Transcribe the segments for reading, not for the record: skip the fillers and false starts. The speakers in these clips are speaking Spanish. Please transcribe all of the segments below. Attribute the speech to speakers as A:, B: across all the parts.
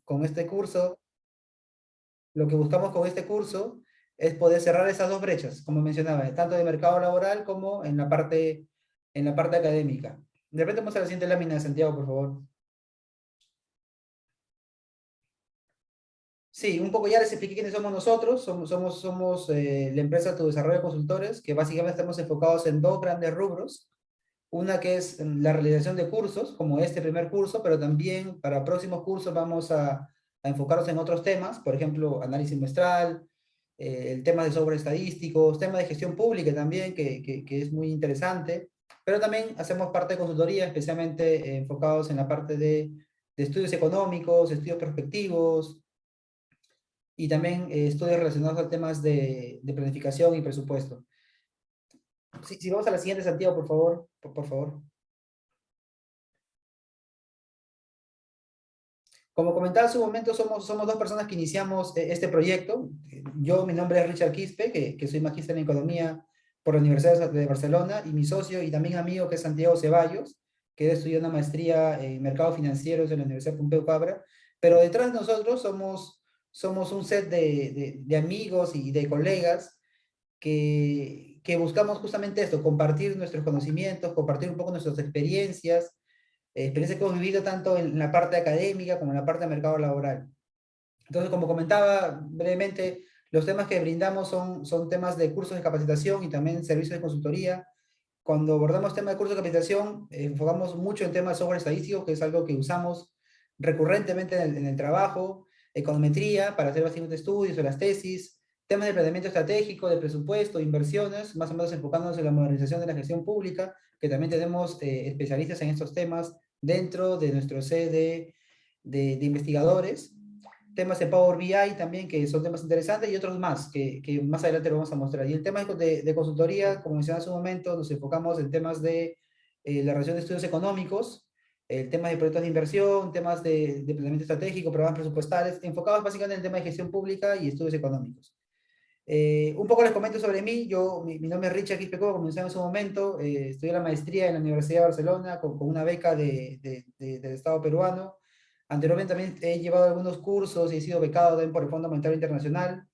A: con este curso, lo que buscamos con este curso es poder cerrar esas dos brechas, como mencionaba, tanto de mercado laboral como en la parte académica. De repente vamos a la siguiente lámina, Santiago, por favor. Sí, un poco ya les expliqué quiénes somos nosotros. Somos la empresa Tu Desarrollo Consultores, que básicamente estamos enfocados en dos grandes rubros. Una que es la realización de cursos, como este primer curso, pero también para próximos cursos vamos a enfocarnos en otros temas, por ejemplo, análisis muestral, el tema de sobre estadísticos, tema de gestión pública también, que es muy interesante, pero también hacemos parte de consultoría, especialmente enfocados en la parte de estudios económicos, estudios prospectivos, y también estudios relacionados a temas de planificación y presupuesto. Si vamos a la siguiente, Santiago, por favor, por favor. Como comentaba hace un momento, somos dos personas que iniciamos este proyecto. Yo, mi nombre es Richard Quispe, que soy magíster en Economía por la Universidad de Barcelona, y mi socio y también amigo, que es Santiago Ceballos, que estudió una maestría en Mercados Financieros en la Universidad Pompeu Fabra. Pero detrás de nosotros somos un set de amigos y de colegas que buscamos justamente esto, compartir nuestros conocimientos, compartir un poco nuestras experiencias, experiencias que hemos vivido tanto en la parte académica como en la parte de mercado laboral. Entonces, como comentaba brevemente, los temas que brindamos son temas de cursos de capacitación y también servicios de consultoría. Cuando abordamos temas de cursos de capacitación, enfocamos mucho en temas de software estadístico, que es algo que usamos recurrentemente en el trabajo, econometría para hacer básicamente estudios o las tesis, temas de planeamiento estratégico, de presupuesto, inversiones, más o menos enfocándonos en la modernización de la gestión pública, que también tenemos especialistas en estos temas dentro de nuestro sede de investigadores, temas de Power BI también, que son temas interesantes, y otros más, que más adelante lo vamos a mostrar. Y el tema de consultoría, como mencioné hace un momento, nos enfocamos en temas de la relación de estudios económicos, el tema de proyectos de inversión, temas de planeamiento estratégico, programas presupuestales, enfocados básicamente en el tema de gestión pública y estudios económicos. Un poco les comento sobre mí. Mi nombre es Richard Quispeco, como mencioné en su momento. Estudié la maestría en la Universidad de Barcelona con una beca del Estado peruano. Anteriormente también he llevado algunos cursos y he sido becado también por el Fondo Monetario Internacional.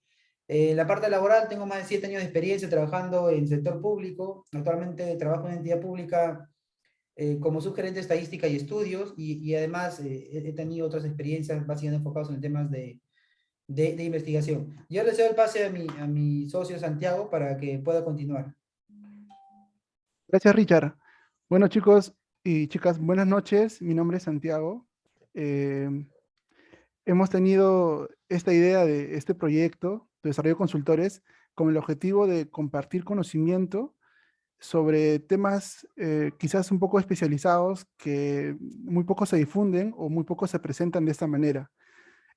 A: En la parte laboral tengo más de 7 años de experiencia trabajando en el sector público. Actualmente trabajo en entidad pública como subgerente de estadística y estudios y además he tenido otras experiencias básicamente enfocadas en temas de investigación. Yo le cedo el pase a mi socio Santiago para que pueda continuar.
B: Gracias, Richard. Bueno, chicos y chicas, buenas noches. Mi nombre es Santiago. Eh, Hemos tenido esta idea de este proyecto de desarrollo de consultores con el objetivo de compartir conocimiento sobre temas quizás un poco especializados que muy poco se difunden o muy poco se presentan de esta manera.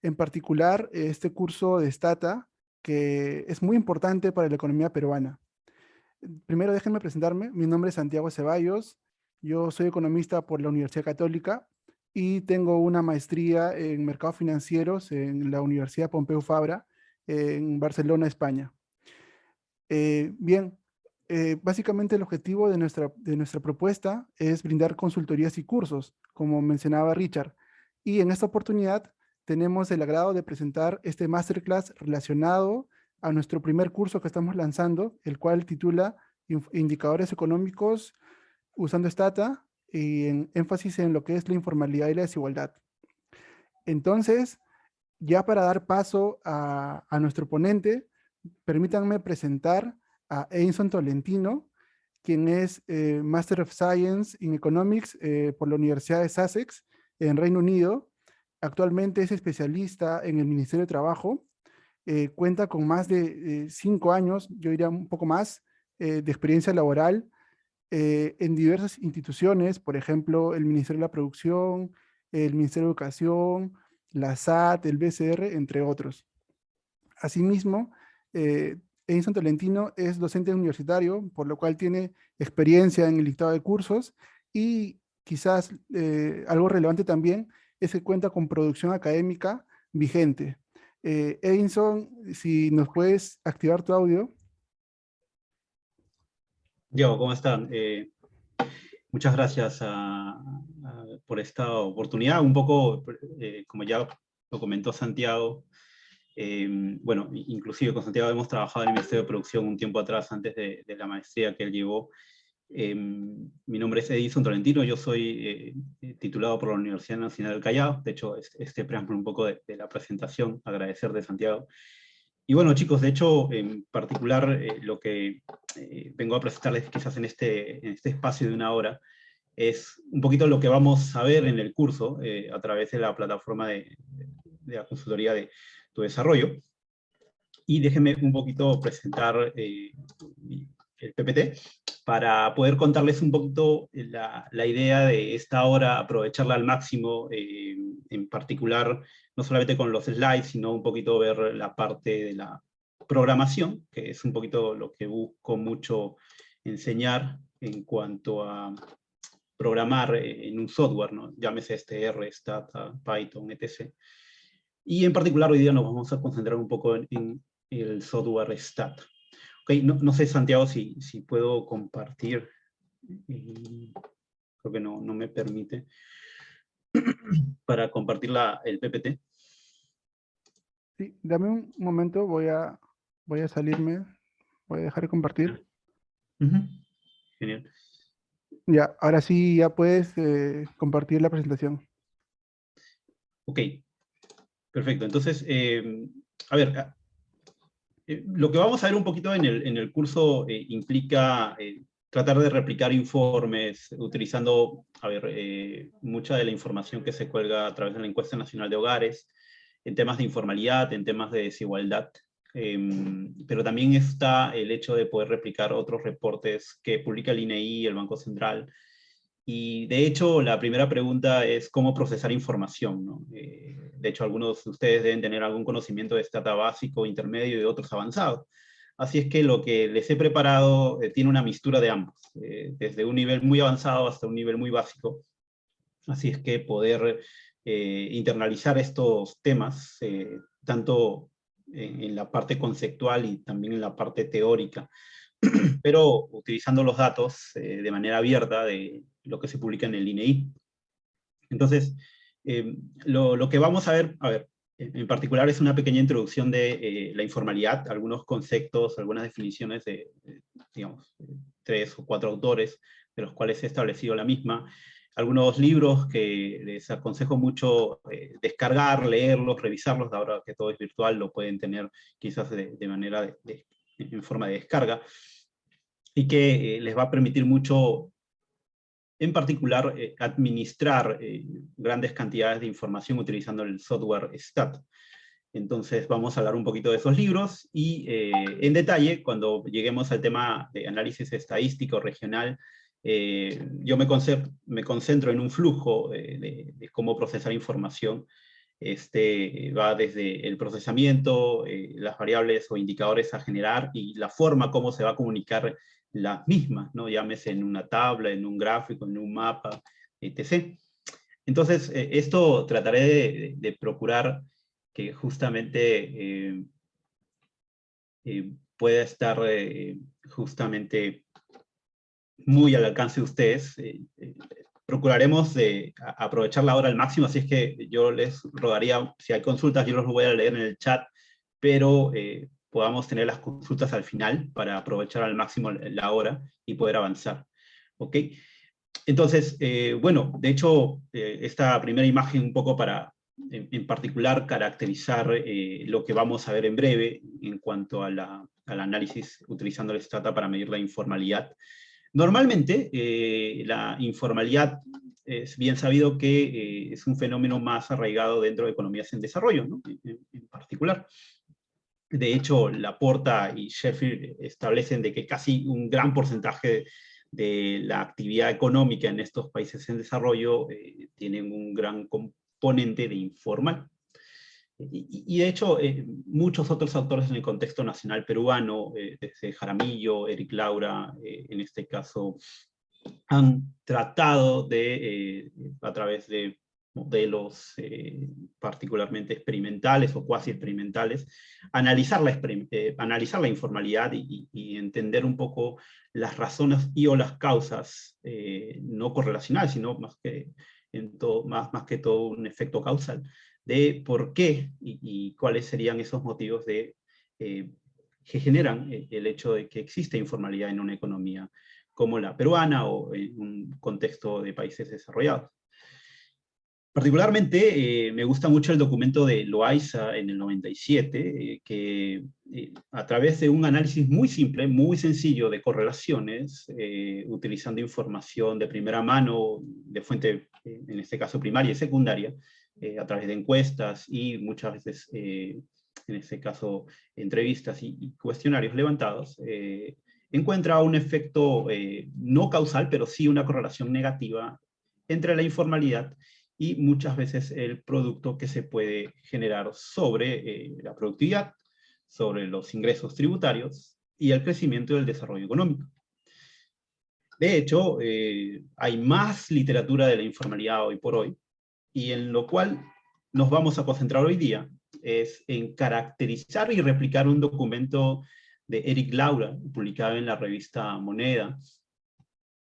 B: En particular, este curso de Stata, que es muy importante para la economía peruana. Primero déjenme presentarme. Mi nombre es Santiago Ceballos. Yo soy economista por la Universidad Católica y tengo una maestría en mercados financieros en la Universidad Pompeu Fabra en Barcelona, España. Bien, básicamente el objetivo de nuestra propuesta es brindar consultorías y cursos, como mencionaba Richard. Y en esta oportunidad tenemos el agrado de presentar este masterclass relacionado a nuestro primer curso que estamos lanzando, el cual titula Indicadores Económicos usando Stata y en énfasis en lo que es la informalidad y la desigualdad. Entonces, ya para dar paso a nuestro ponente, permítanme presentar a Einson Tolentino, quien es Master of Science in Economics por la Universidad de Sussex en Reino Unido. Actualmente es especialista en el Ministerio de Trabajo. Cuenta con más de 5 años, yo diría un poco más, de experiencia laboral en diversas instituciones, por ejemplo, el Ministerio de la Producción, el Ministerio de Educación, la SAT, el BCR, entre otros. Asimismo, Edison Tolentino es docente universitario, por lo cual tiene experiencia en el dictado de cursos y quizás algo relevante también es que cuenta con producción académica vigente. Edison, si nos puedes activar tu audio.
C: Diego, ¿cómo están? Muchas gracias por esta oportunidad. Un poco, como ya lo comentó Santiago, bueno, inclusive con Santiago hemos trabajado en el Ministerio de Producción un tiempo atrás, antes de la maestría que él llevó. Mi nombre es Edison Tolentino, yo soy titulado por la Universidad Nacional del Callao. De hecho, este preámbulo un poco de la presentación, agradecer de Santiago. Y bueno, chicos, de hecho, en particular, lo que vengo a presentarles quizás en este espacio de una hora, es un poquito lo que vamos a ver en el curso, a través de la plataforma de la consultoría de tu desarrollo. Y déjenme un poquito presentar el PPT, para poder contarles un poquito la idea de esta hora, aprovecharla al máximo, en particular, no solamente con los slides, sino un poquito ver la parte de la programación, que es un poquito lo que busco mucho enseñar en cuanto a programar en un software, ¿no? Llámese R, Stata, Python, etc. Y en particular hoy día nos vamos a concentrar un poco en el software Stata. Okay, no sé, Santiago, si puedo compartir. Creo que no me permite para compartir el PPT.
B: Sí, dame un momento, voy a salirme, voy a dejar de compartir.
C: Genial.
B: Ya, ahora sí ya puedes compartir la presentación.
C: Ok, perfecto. Entonces, a ver, lo que vamos a ver un poquito en el curso implica tratar de replicar informes utilizando, a ver, mucha de la información que se cuelga a través de la Encuesta Nacional de Hogares, en temas de informalidad, en temas de desigualdad, pero también está el hecho de poder replicar otros reportes que publica el INEI, el Banco Central. Y de hecho, la primera pregunta es cómo procesar información, ¿no? De hecho, algunos de ustedes deben tener algún conocimiento de Stata básico, intermedio y otros avanzados. Así es que lo que les he preparado tiene una mixtura de ambos, desde un nivel muy avanzado hasta un nivel muy básico. Así es que poder internalizar estos temas, tanto en la parte conceptual y también en la parte teórica, pero utilizando los datos de manera abierta de lo que se publica en el INEI. Entonces, lo que vamos a ver, en particular es una pequeña introducción de la informalidad, algunos conceptos, algunas definiciones de digamos, 3 o 4 autores, de los cuales he establecido la misma, algunos libros que les aconsejo mucho descargar, leerlos, revisarlos, ahora que todo es virtual, lo pueden tener quizás de manera en forma de descarga, y que les va a permitir mucho, en particular, administrar grandes cantidades de información utilizando el software Stat. Entonces vamos a hablar un poquito de esos libros y en detalle, cuando lleguemos al tema de análisis estadístico regional, yo me concentro en un flujo de cómo procesar información. Va desde el procesamiento, las variables o indicadores a generar y la forma como se va a comunicar las mismas, ¿no? Llámese en una tabla, en un gráfico, en un mapa, etc. Entonces, esto trataré de procurar que justamente pueda estar justamente muy al alcance de ustedes. Procuraremos aprovechar la hora al máximo, así es que yo les rogaría, si hay consultas, yo los voy a leer en el chat, pero podamos tener las consultas al final para aprovechar al máximo la hora y poder avanzar. ¿Ok? Entonces, bueno, de hecho, esta primera imagen un poco para, en particular, caracterizar lo que vamos a ver en breve en cuanto al análisis utilizando el Stata para medir la informalidad. Normalmente, la informalidad es bien sabido que es un fenómeno más arraigado dentro de economías en desarrollo, ¿no? En particular. De hecho, Laporta y Sheffield establecen de que casi un gran porcentaje de la actividad económica en estos países en desarrollo tienen un gran componente de informal. Y de hecho, muchos otros autores en el contexto nacional peruano, desde Jaramillo, Eric Laura, en este caso, han tratado de, a través de modelos particularmente experimentales o cuasi experimentales, analizar la informalidad y entender un poco las razones y o las causas no correlacionales, sino más que todo un efecto causal de por qué y cuáles serían esos motivos que generan el hecho de que existe informalidad en una economía como la peruana o en un contexto de países desarrollados. Particularmente me gusta mucho el documento de Loaiza en el 97, que a través de un análisis muy simple, muy sencillo de correlaciones, utilizando información de primera mano, de fuente, en este caso primaria y secundaria, a través de encuestas y muchas veces, en este caso, entrevistas y cuestionarios levantados, encuentra un efecto no causal, pero sí una correlación negativa entre la informalidad y muchas veces el producto que se puede generar sobre la productividad, sobre los ingresos tributarios y el crecimiento del desarrollo económico. De hecho, hay más literatura de la informalidad hoy por hoy, y en lo cual nos vamos a concentrar hoy día es en caracterizar y replicar un documento de Eric Laura, publicado en la revista Moneda,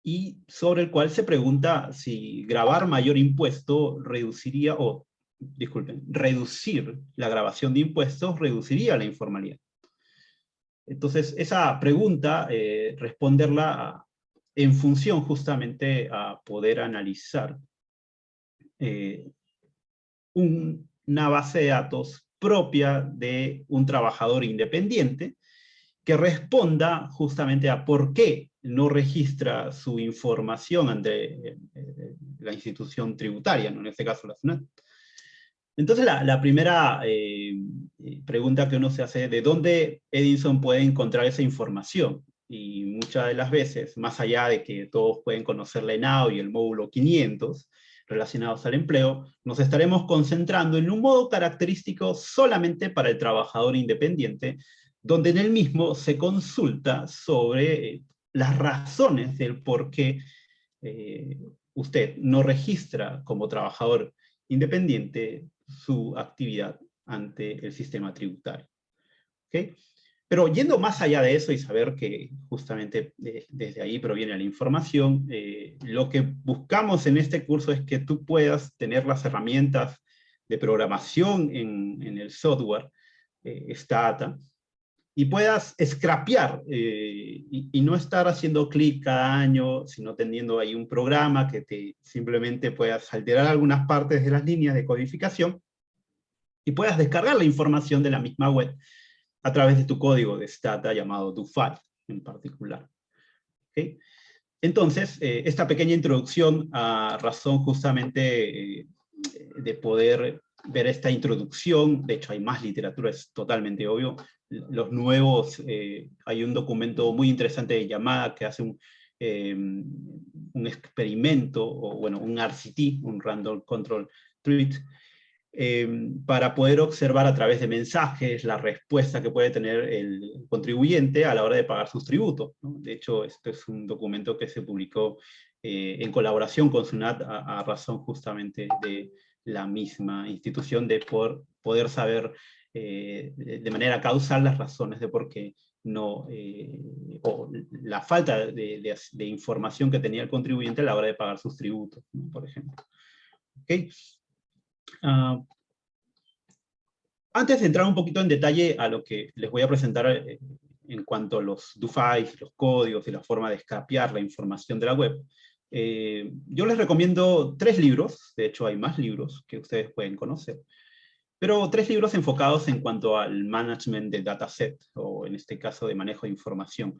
C: y sobre el cual se pregunta si gravar mayor impuesto reduciría, o disculpen, reducir la grabación de impuestos reduciría la informalidad. Entonces, esa pregunta, responderla en función justamente a poder analizar una base de datos propia de un trabajador independiente que responda justamente a por qué no registra su información ante la institución tributaria, ¿no? En este caso la SUNAT. Entonces la primera pregunta que uno se hace es ¿de dónde Edinson puede encontrar esa información? Y muchas de las veces, más allá de que todos pueden conocer la ENAO y el módulo 500 relacionados al empleo, nos estaremos concentrando en un modo característico solamente para el trabajador independiente, donde en el mismo se consulta sobre las razones del por qué usted no registra como trabajador independiente su actividad ante el sistema tributario. ¿Okay? Pero yendo más allá de eso y saber que justamente desde ahí proviene la información, lo que buscamos en este curso es que tú puedas tener las herramientas de programación en el software Stata, y puedas scrapear y no estar haciendo clic cada año, sino teniendo ahí un programa que te simplemente puedas alterar algunas partes de las líneas de codificación y puedas descargar la información de la misma web a través de tu código de Stata llamado DoFile en particular. ¿Okay? Entonces, esta pequeña introducción a razón justamente de poder ver esta introducción, de hecho hay más literatura, es totalmente obvio. Los nuevos, hay un documento muy interesante de Yamada que hace un experimento, o bueno, un RCT, un Random Control Treat, para poder observar a través de mensajes la respuesta que puede tener el contribuyente a la hora de pagar sus tributos, ¿no? De hecho, este es un documento que se publicó en colaboración con SUNAT a razón justamente de la misma institución de poder saber de manera causal las razones de por qué no, o la falta de información que tenía el contribuyente a la hora de pagar sus tributos, ¿no? Por ejemplo. ¿Okay? Antes de entrar un poquito en detalle a lo que les voy a presentar en cuanto a los DoFiles, los códigos y la forma de escapear la información de la web, yo les recomiendo 3 libros, de hecho hay más libros que ustedes pueden conocer, pero 3 libros enfocados en cuanto al management de dataset, o en este caso de manejo de información.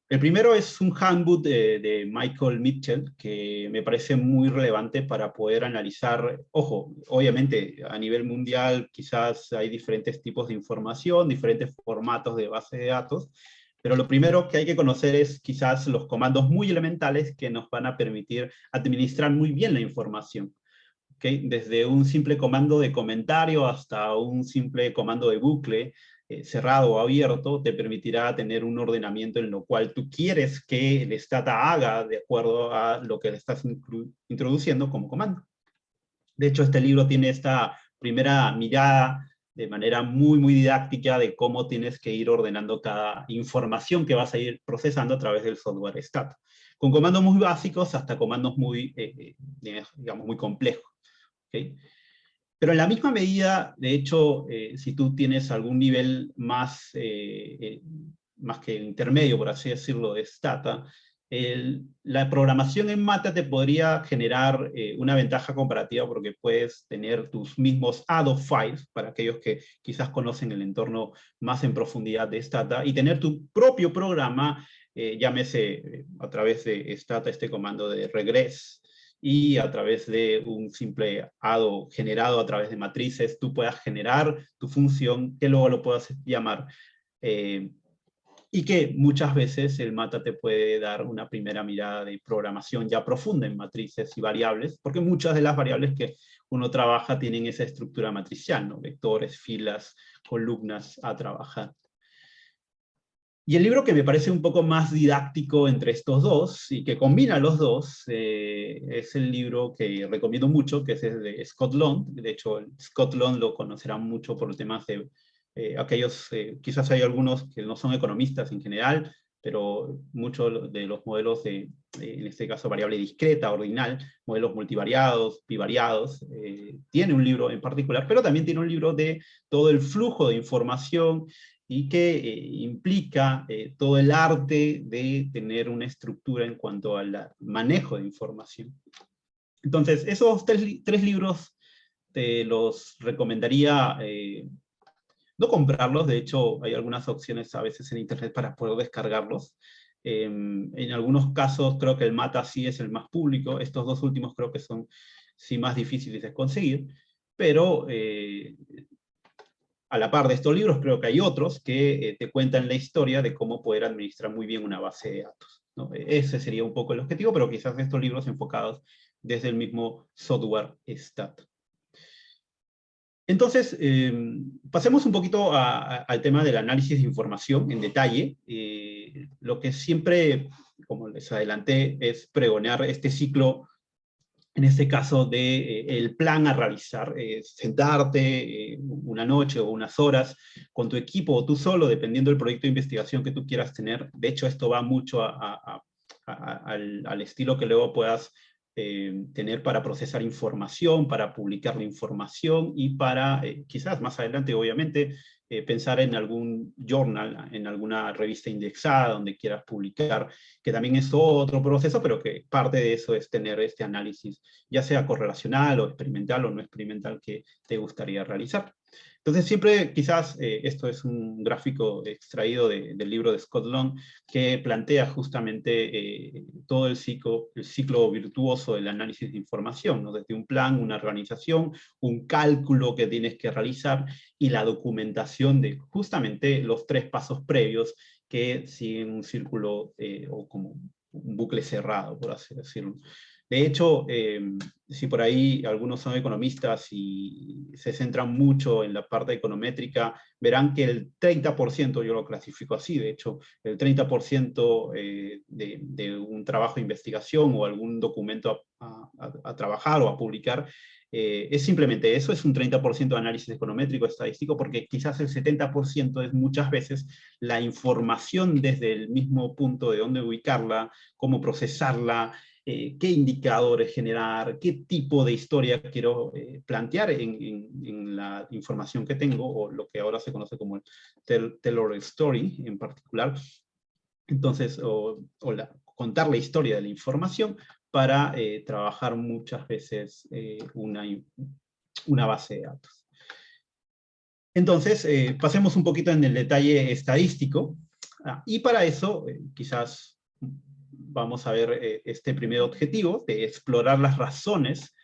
C: El primero es un handbook de Michael Mitchell, que me parece muy relevante para poder analizar, ojo, obviamente a nivel mundial quizás hay diferentes tipos de información, diferentes formatos de base de datos, pero lo primero que hay que conocer es quizás los comandos muy elementales que nos van a permitir administrar muy bien la información. ¿Okay? Desde un simple comando de comentario hasta un simple comando de bucle, cerrado o abierto, te permitirá tener un ordenamiento en lo cual tú quieres que el Stata haga de acuerdo a lo que le estás introduciendo como comando. De hecho, este libro tiene esta primera mirada de manera muy, muy didáctica de cómo tienes que ir ordenando cada información que vas a ir procesando a través del software Stata. Con comandos muy básicos hasta comandos muy, digamos, muy complejos. ¿Okay? Pero en la misma medida, de hecho, si tú tienes algún nivel más, más que intermedio, por así decirlo, de Stata, la programación en Mata te podría generar una ventaja comparativa porque puedes tener tus mismos ADO files, para aquellos que quizás conocen el entorno más en profundidad de Stata, y tener tu propio programa, llámese a través de Stata este comando de regress, y a través de un simple ADO generado a través de matrices, tú puedas generar tu función que luego lo puedas llamar. Y que muchas veces el Mata te puede dar una primera mirada de programación ya profunda en matrices y variables, porque muchas de las variables que uno trabaja tienen esa estructura matricial, ¿no? Vectores, filas, columnas a trabajar. Y el libro que me parece un poco más didáctico entre estos dos, y que combina los dos, es el libro que recomiendo mucho, que es el de Scott Lund. De hecho, Scott Lund lo conocerán mucho por temas de aquellos, quizás hay algunos que no son economistas en general, pero muchos de los modelos de, en este caso, variable discreta, ordinal, modelos multivariados, bivariados, tiene un libro en particular, pero también tiene un libro de todo el flujo de información y que implica todo el arte de tener una estructura en cuanto al manejo de información. Entonces, esos tres libros te los recomendaría no comprarlos. De hecho, hay algunas opciones a veces en internet para poder descargarlos. En algunos casos creo que el Mata sí es el más público. Estos dos últimos creo que son sí más difíciles de conseguir, pero a la par de estos libros, creo que hay otros que te cuentan la historia de cómo poder administrar muy bien una base de datos, ¿no? Ese sería un poco el objetivo, pero quizás estos libros enfocados desde el mismo software Stat. Entonces, pasemos un poquito al tema del análisis de información en detalle. Lo que siempre, como les adelanté, es pregonear este ciclo, en este caso de el plan a realizar, sentarte una noche o unas horas con tu equipo o tú solo, dependiendo del proyecto de investigación que tú quieras tener. De hecho, esto va mucho al estilo que luego puedas tener para procesar información, para publicar la información y para, quizás más adelante, obviamente, pensar en algún journal, en alguna revista indexada donde quieras publicar, que también es otro proceso, pero que parte de eso es tener este análisis, ya sea correlacional o experimental o no experimental, que te gustaría realizar. Entonces siempre, quizás, esto es un gráfico extraído del libro de Scott Lund, que plantea justamente todo el ciclo virtuoso del análisis de información, ¿no? Desde un plan, una organización, un cálculo que tienes que realizar, y la documentación de justamente los tres pasos previos que siguen un círculo o como un bucle cerrado, por así decirlo. De hecho, si por ahí algunos son economistas y se centran mucho en la parte econométrica, verán que el 30%, yo lo clasifico así, de hecho, el 30% de un trabajo de investigación o algún documento a trabajar o a publicar, es simplemente eso, es un 30% de análisis econométrico estadístico, porque quizás el 70% es muchas veces la información desde el mismo punto de dónde ubicarla, cómo procesarla, qué indicadores generar, qué tipo de historia quiero plantear en la información que tengo, o lo que ahora se conoce como el Taylor Story en particular. Entonces, contar la historia de la información para trabajar muchas veces una base de datos. Entonces, pasemos un poquito en el detalle estadístico, y para eso quizás vamos a ver este primer objetivo de explorar las razones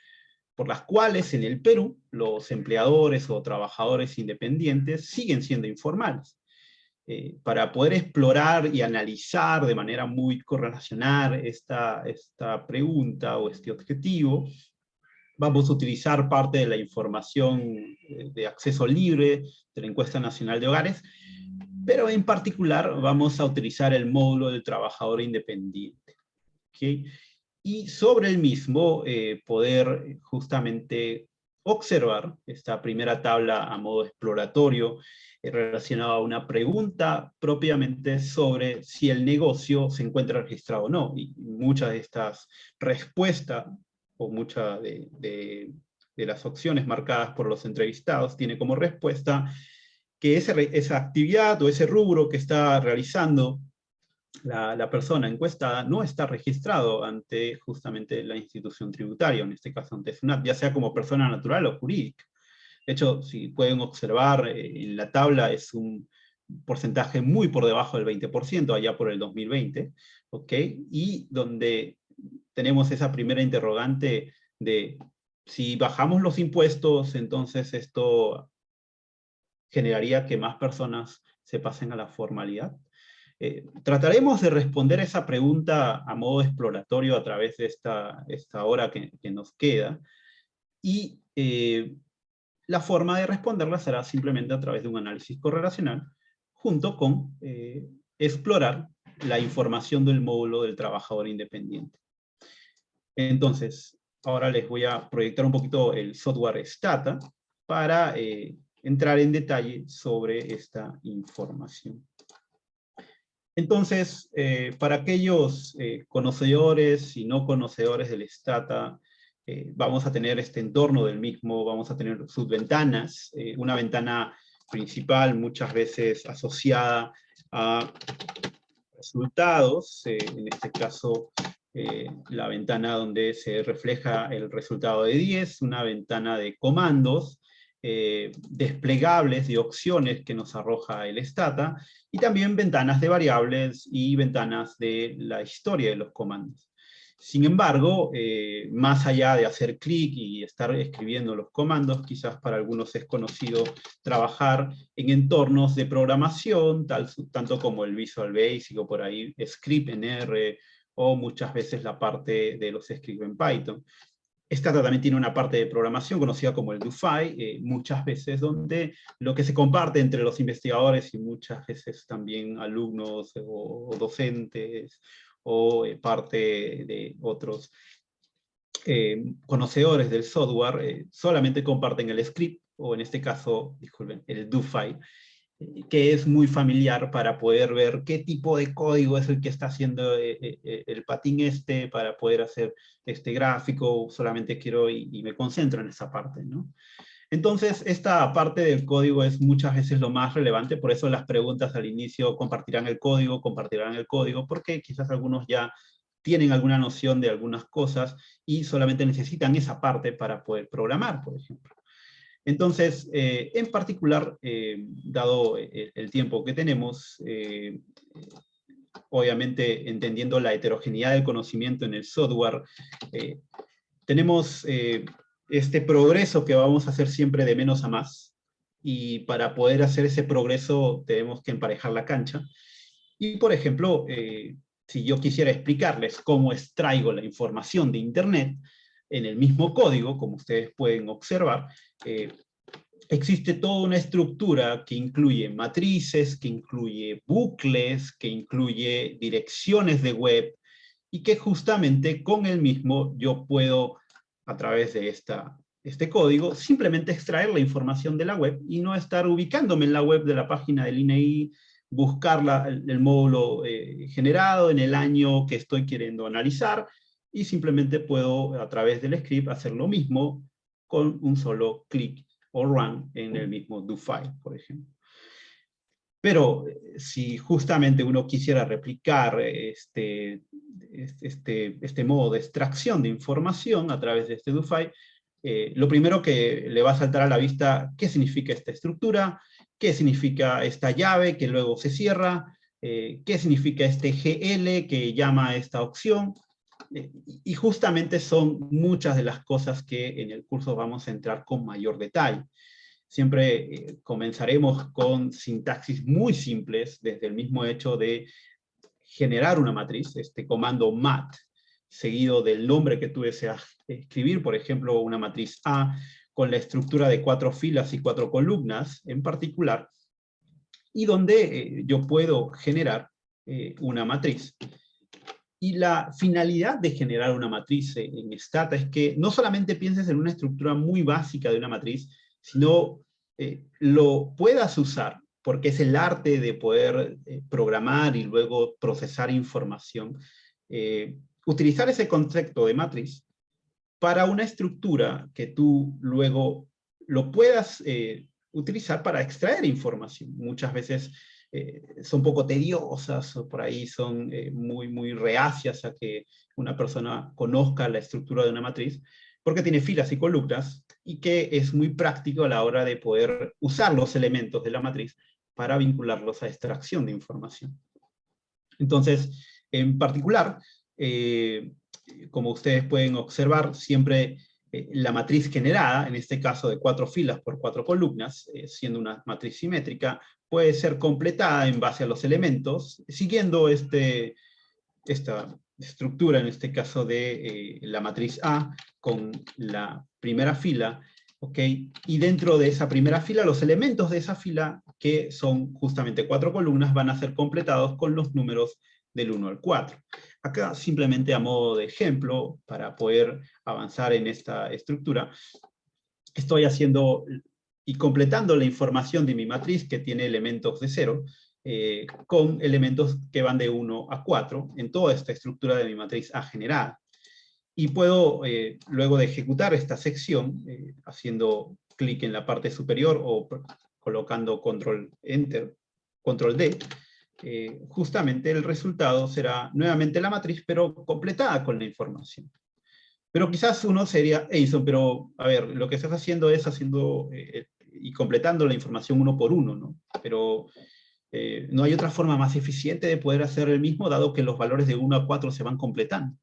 C: por las cuales en el Perú los empleadores o trabajadores independientes siguen siendo informales. Para poder explorar y analizar de manera muy correlacional esta pregunta o este objetivo, vamos a utilizar parte de la información de acceso libre de la Encuesta Nacional de Hogares, pero en particular vamos a utilizar el módulo del trabajador independiente. ¿Okay? Y sobre el mismo poder justamente observar esta primera tabla a modo exploratorio relacionada a una pregunta propiamente sobre si el negocio se encuentra registrado o no. Y muchas de estas respuestas, o mucha de de las opciones marcadas por los entrevistados tiene como respuesta que esa actividad o ese rubro que está realizando la persona encuestada no está registrado ante justamente la institución tributaria, en este caso ante SUNAT, ya sea como persona natural o jurídica. De hecho, si pueden observar en la tabla, es un porcentaje muy por debajo del 20%, allá por el 2020, ¿ok? Y donde tenemos esa primera interrogante de si bajamos los impuestos, entonces esto generaría que más personas se pasen a la formalidad. Trataremos de responder esa pregunta a modo exploratorio a través de esta hora que nos queda, y la forma de responderla será simplemente a través de un análisis correlacional, junto con explorar la información del módulo del trabajador independiente. Entonces, ahora les voy a proyectar un poquito el software Stata para entrar en detalle sobre esta información. Entonces, para aquellos conocedores y no conocedores del Stata, vamos a tener este entorno del mismo, vamos a tener sus ventanas, una ventana principal muchas veces asociada a resultados, en este caso la ventana donde se refleja el resultado de 10, una ventana de comandos, desplegables de opciones que nos arroja el Stata, y también ventanas de variables y ventanas de la historia de los comandos. Sin embargo, más allá de hacer clic y estar escribiendo los comandos, quizás para algunos es conocido trabajar en entornos de programación, tanto como el Visual Basic o por ahí Script en R, o muchas veces la parte de los scripts en Python. Stata también tiene una parte de programación conocida como el DoFi, muchas veces donde lo que se comparte entre los investigadores y muchas veces también alumnos o docentes o parte de otros conocedores del software, solamente comparten el script, o en este caso, disculpen, el DoFi, que es muy familiar para poder ver qué tipo de código es el que está haciendo el patín para poder hacer este gráfico. Solamente quiero y me concentro en esa parte, ¿no? Entonces, esta parte del código es muchas veces lo más relevante, por eso las preguntas al inicio: compartirán el código, porque quizás algunos ya tienen alguna noción de algunas cosas y solamente necesitan esa parte para poder programar, por ejemplo. Entonces, en particular, dado el tiempo que tenemos, obviamente entendiendo la heterogeneidad del conocimiento en el software, tenemos este progreso que vamos a hacer siempre de menos a más, y para poder hacer ese progreso tenemos que emparejar la cancha. Y por ejemplo, si yo quisiera explicarles cómo extraigo la información de Internet, en el mismo código, como ustedes pueden observar, existe toda una estructura que incluye matrices, que incluye bucles, que incluye direcciones de web, y que justamente con el mismo yo puedo, a través de este código, simplemente extraer la información de la web y no estar ubicándome en la web de la página del INEI, buscar el módulo generado en el año que estoy queriendo analizar, y simplemente puedo, a través del script, hacer lo mismo con un solo clic o run en el mismo DoFi, por ejemplo. Pero si justamente uno quisiera replicar este modo de extracción de información a través de este DoFi, lo primero que le va a saltar a la vista: ¿qué significa esta estructura? ¿Qué significa esta llave que luego se cierra? ¿Qué significa este GL que llama a esta opción? Y justamente son muchas de las cosas que en el curso vamos a entrar con mayor detalle. Siempre comenzaremos con sintaxis muy simples, desde el mismo hecho de generar una matriz, este comando mat, seguido del nombre que tú deseas escribir, por ejemplo, una matriz A, con la estructura de 4 filas y 4 columnas en particular, y donde yo puedo generar una matriz. Y la finalidad de generar una matriz en Stata es que no solamente pienses en una estructura muy básica de una matriz, sino lo puedas usar, porque es el arte de poder programar y luego procesar información. Utilizar ese concepto de matriz para una estructura que tú luego lo puedas utilizar para extraer información. Muchas veces son poco tediosas, o por ahí son muy reacias a que una persona conozca la estructura de una matriz, porque tiene filas y columnas, y que es muy práctico a la hora de poder usar los elementos de la matriz para vincularlos a extracción de información. Entonces, en particular, como ustedes pueden observar, siempre la matriz generada, en este caso de 4 filas por 4 columnas, siendo una matriz simétrica, puede ser completada en base a los elementos, siguiendo esta estructura, en este caso de la matriz A, con la primera fila, ¿ok? Y dentro de esa primera fila, los elementos de esa fila, que son justamente 4 columnas, van a ser completados con los números del 1 al 4. Acá, simplemente a modo de ejemplo, para poder avanzar en esta estructura, estoy haciendo y completando la información de mi matriz, que tiene elementos de 0, con elementos que van de 1 a 4, en toda esta estructura de mi matriz A generada. Y puedo, luego de ejecutar esta sección, haciendo clic en la parte superior o colocando control Enter, control D, justamente el resultado será nuevamente la matriz, pero completada con la información. Pero quizás uno sería, Edison, pero a ver, lo que estás haciendo es haciendo y completando la información uno por uno, ¿no? Pero no hay otra forma más eficiente de poder hacer el mismo, dado que los valores de 1 a 4 se van completando.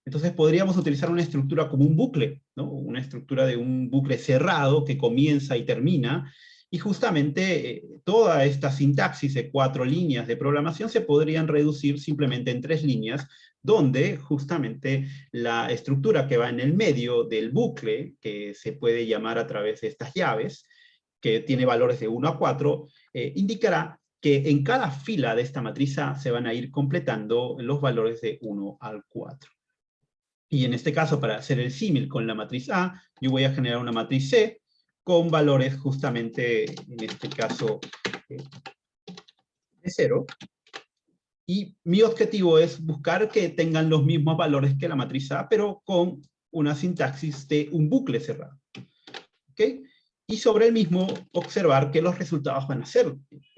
C: Entonces podríamos utilizar una estructura como un bucle, ¿no? Una estructura de un bucle cerrado que comienza y termina, y justamente toda esta sintaxis de 4 líneas de programación se podrían reducir simplemente en 3 líneas, donde justamente la estructura que va en el medio del bucle, que se puede llamar a través de estas llaves, que tiene valores de 1 a 4, indicará que en cada fila de esta matriz A se van a ir completando los valores de 1 al 4. Y en este caso, para hacer el símil con la matriz A, yo voy a generar una matriz C con valores justamente, en este caso, de 0. Y mi objetivo es buscar que tengan los mismos valores que la matriz A, pero con una sintaxis de un bucle cerrado. ¿Ok? Y sobre el mismo, observar que los resultados van a ser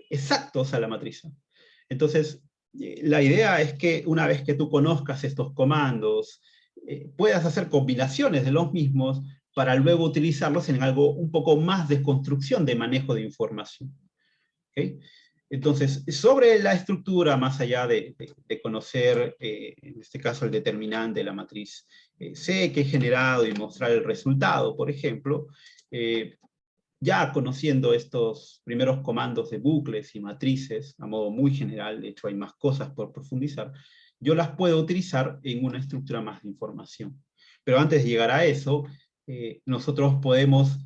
C: exactos a la matriz A. Entonces, la idea es que una vez que tú conozcas estos comandos, puedas hacer combinaciones de los mismos para luego utilizarlos en algo un poco más de construcción de manejo de información. ¿Okay? Entonces, sobre la estructura, más allá de conocer, en este caso, el determinante de la matriz C que he generado y mostrar el resultado, por ejemplo, ya conociendo estos primeros comandos de bucles y matrices, a modo muy general, de hecho hay más cosas por profundizar, yo las puedo utilizar en una estructura más de información. Pero antes de llegar a eso, nosotros podemos,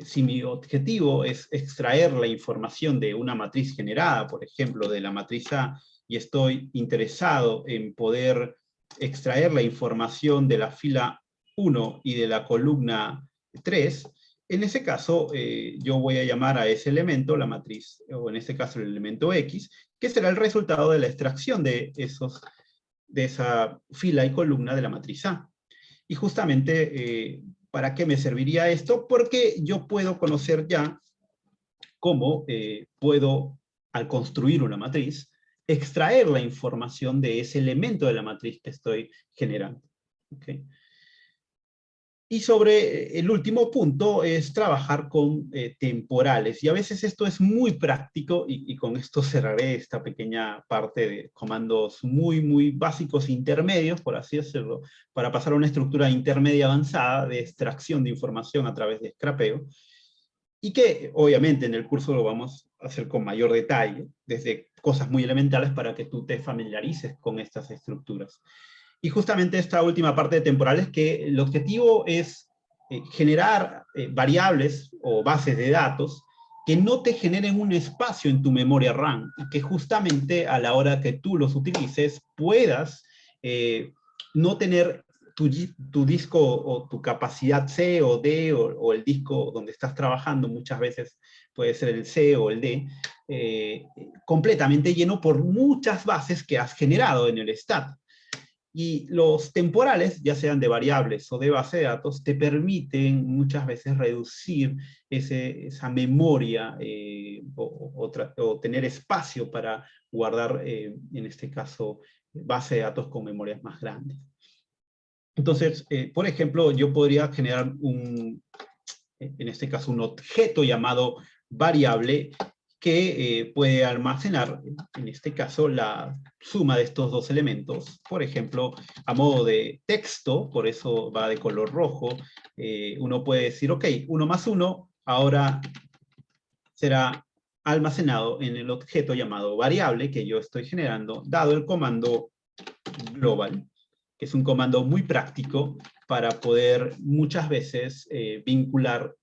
C: si mi objetivo es extraer la información de una matriz generada, por ejemplo, de la matriz A, y estoy interesado en poder extraer la información de la fila 1 y de la columna 3, en ese caso, yo voy a llamar a ese elemento la matriz, o en este caso el elemento X, que será el resultado de la extracción de esa fila y columna de la matriz A. Y justamente, ¿para qué me serviría esto? Porque yo puedo conocer ya cómo puedo, al construir una matriz, extraer la información de ese elemento de la matriz que estoy generando. ¿Okay? Y sobre el último punto es trabajar con temporales. Y a veces esto es muy práctico, y con esto cerraré esta pequeña parte de comandos muy básicos intermedios, por así decirlo, para pasar a una estructura intermedia avanzada de extracción de información a través de scrapeo, y que obviamente en el curso lo vamos a hacer con mayor detalle, desde cosas muy elementales para que tú te familiarices con estas estructuras. Y justamente esta última parte de temporales, que el objetivo es generar variables o bases de datos que no te generen un espacio en tu memoria RAM, y que justamente a la hora que tú los utilices puedas no tener tu disco o tu capacidad C o D o el disco donde estás trabajando, muchas veces puede ser el C o el D, completamente lleno por muchas bases que has generado en el STAT. Y los temporales, ya sean de variables o de base de datos, te permiten muchas veces reducir esa memoria o tener espacio para guardar, en este caso, base de datos con memorias más grandes. Entonces, por ejemplo, yo podría generar en este caso, un objeto llamado variable que puede almacenar, en este caso, la suma de estos dos elementos. Por ejemplo, a modo de texto, por eso va de color rojo, uno puede decir, ok, 1 más 1 ahora será almacenado en el objeto llamado variable que yo estoy generando, dado el comando global, que es un comando muy práctico para poder muchas veces vincular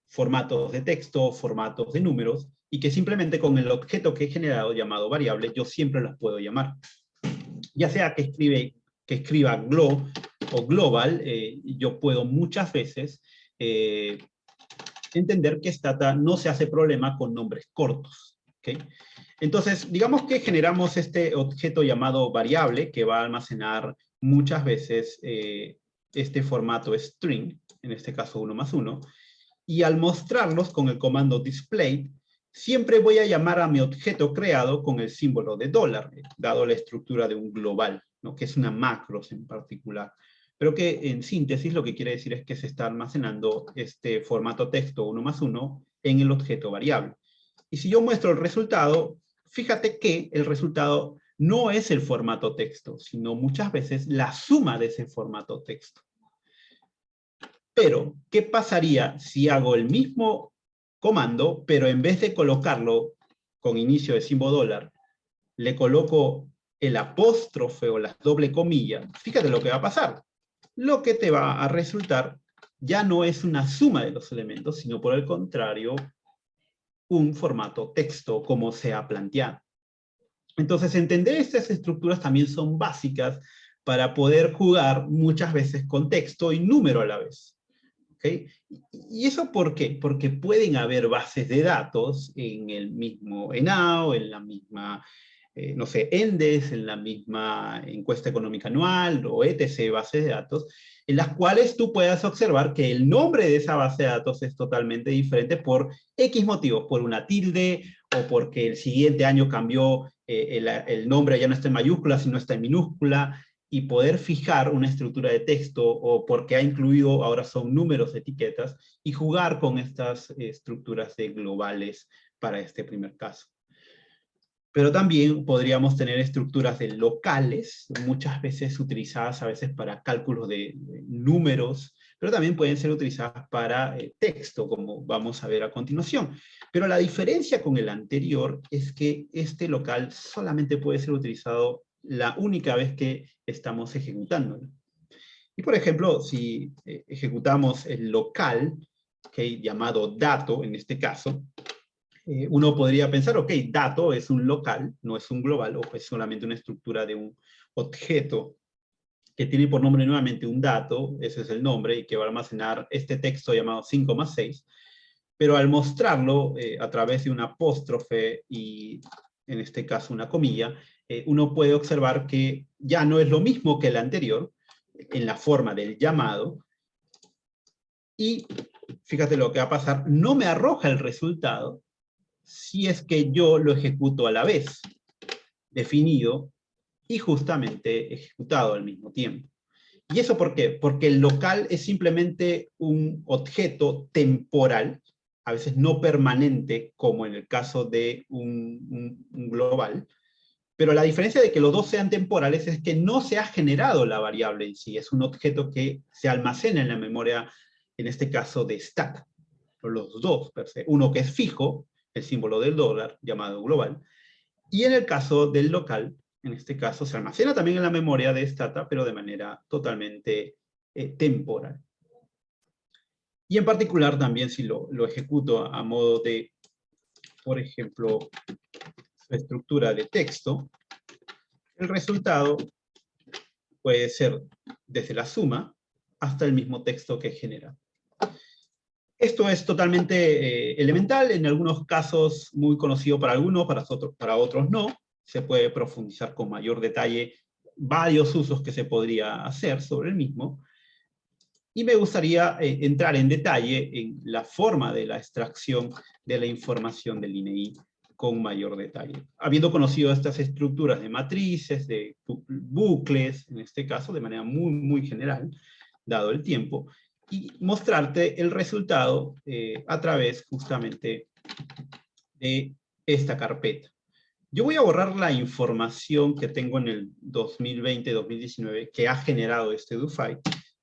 C: formatos de texto, formatos de números, y que simplemente con el objeto que he generado llamado variable, yo siempre los puedo llamar. Ya sea que escriba glo o global, yo puedo muchas veces entender que Stata no se hace problema con nombres cortos. ¿Okay? Entonces, digamos que generamos este objeto llamado variable, que va a almacenar muchas veces este formato string, en este caso 1 más 1, y al mostrarlos con el comando display, siempre voy a llamar a mi objeto creado con el símbolo de $, dado la estructura de un global, ¿no? Que es una macros en particular. Pero que en síntesis lo que quiere decir es que se está almacenando este formato texto 1 más 1 en el objeto variable. Y si yo muestro el resultado, fíjate que el resultado no es el formato texto, sino muchas veces la suma de ese formato texto. Pero, ¿qué pasaría si hago el mismo comando, pero en vez de colocarlo con inicio de símbolo $, le coloco el apóstrofe o la doble comilla? Fíjate lo que va a pasar. Lo que te va a resultar ya no es una suma de los elementos, sino por el contrario, un formato texto como se ha planteado. Entonces, entender estas estructuras también son básicas para poder jugar muchas veces con texto y número a la vez. ¿Okay? ¿Y eso por qué? Porque pueden haber bases de datos en el mismo ENAO, en la misma, no sé, ENDES, en la misma encuesta económica anual, o etc. bases de datos, en las cuales tú puedas observar que el nombre de esa base de datos es totalmente diferente por X motivos, por una tilde, o porque el siguiente año cambió, el nombre ya no está en mayúscula, sino está en minúscula, y poder fijar una estructura de texto, o porque ha incluido, ahora son números, etiquetas, y jugar con estas estructuras de globales para este primer caso. Pero también podríamos tener estructuras de locales, muchas veces utilizadas a veces para cálculos de números, pero también pueden ser utilizadas para texto, como vamos a ver a continuación. Pero la diferencia con el anterior es que este local solamente puede ser utilizado la única vez que estamos ejecutando. Y por ejemplo, si ejecutamos el local, okay, llamado dato en este caso, uno podría pensar, ok, dato es un local, no es un global, o es solamente una estructura de un objeto que tiene por nombre nuevamente un dato, ese es el nombre, y que va a almacenar este texto llamado 5 más 6, pero al mostrarlo a través de un apóstrofe y en este caso una comilla, uno puede observar que ya no es lo mismo que el anterior, en la forma del llamado, y fíjate lo que va a pasar, no me arroja el resultado si es que yo lo ejecuto a la vez, definido y justamente ejecutado al mismo tiempo. ¿Y eso por qué? Porque el local es simplemente un objeto temporal, a veces no permanente, como en el caso de un global, pero la diferencia de que los dos sean temporales es que no se ha generado la variable en sí, es un objeto que se almacena en la memoria, en este caso de Stata. Los dos, per se. Uno que es fijo, el símbolo del $, llamado global, y en el caso del local, en este caso se almacena también en la memoria de Stata, pero de manera totalmente temporal. Y en particular también si lo ejecuto a modo de, por ejemplo, su estructura de texto, el resultado puede ser desde la suma hasta el mismo texto que genera. Esto es totalmente elemental, en algunos casos muy conocido para algunos, para otros no. Se puede profundizar con mayor detalle varios usos que se podría hacer sobre el mismo, y me gustaría entrar en detalle en la forma de la extracción de la información del INEI con mayor detalle. Habiendo conocido estas estructuras de matrices, de bucles, en este caso, de manera muy general, dado el tiempo, y mostrarte el resultado a través justamente de esta carpeta. Yo voy a borrar la información que tengo en el 2020-2019 que ha generado este DoFi.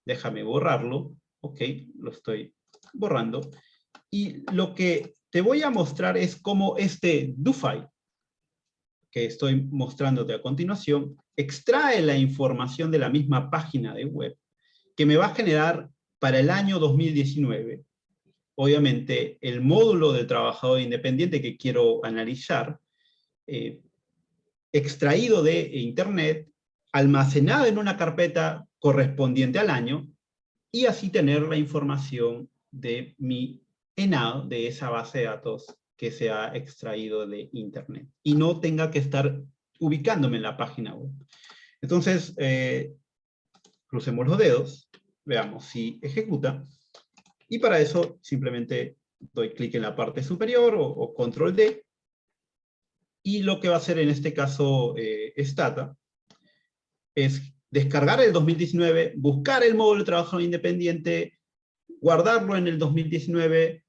C: Déjame borrarlo. Ok, lo estoy borrando. Y lo que te voy a mostrar es cómo este DoFi, que estoy mostrándote a continuación, extrae la información de la misma página de web que me va a generar para el año 2019, obviamente, el módulo del trabajador independiente que quiero analizar, extraído de Internet, almacenado en una carpeta correspondiente al año, y así tener la información de mi ENAO, de esa base de datos que se ha extraído de Internet, y no tenga que estar ubicándome en la página web. Entonces, crucemos los dedos, veamos si ejecuta, y para eso simplemente doy clic en la parte superior o control D, y lo que va a hacer en este caso Stata es descargar el 2019, buscar el módulo de trabajador independiente, guardarlo en el 2019,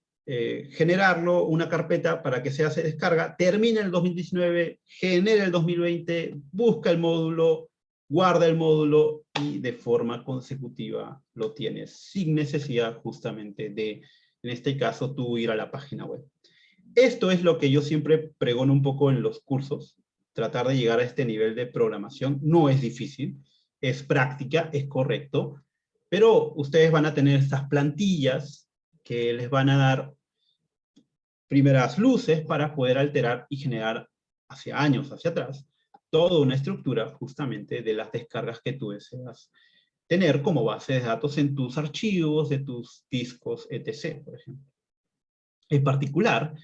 C: generarlo, una carpeta para que se descarga, termina el 2019, genera el 2020, busca el módulo, guarda el módulo y de forma consecutiva lo tienes, sin necesidad justamente de, en este caso, tú ir a la página web. Esto es lo que yo siempre pregono un poco en los cursos, tratar de llegar a este nivel de programación. No es difícil, es práctica, es correcto, pero ustedes van a tener estas plantillas que les van a dar primeras luces para poder alterar y generar hacia años, hacia atrás, toda una estructura justamente de las descargas que tú deseas tener como base de datos en tus archivos, de tus discos, etc., por ejemplo. En particular,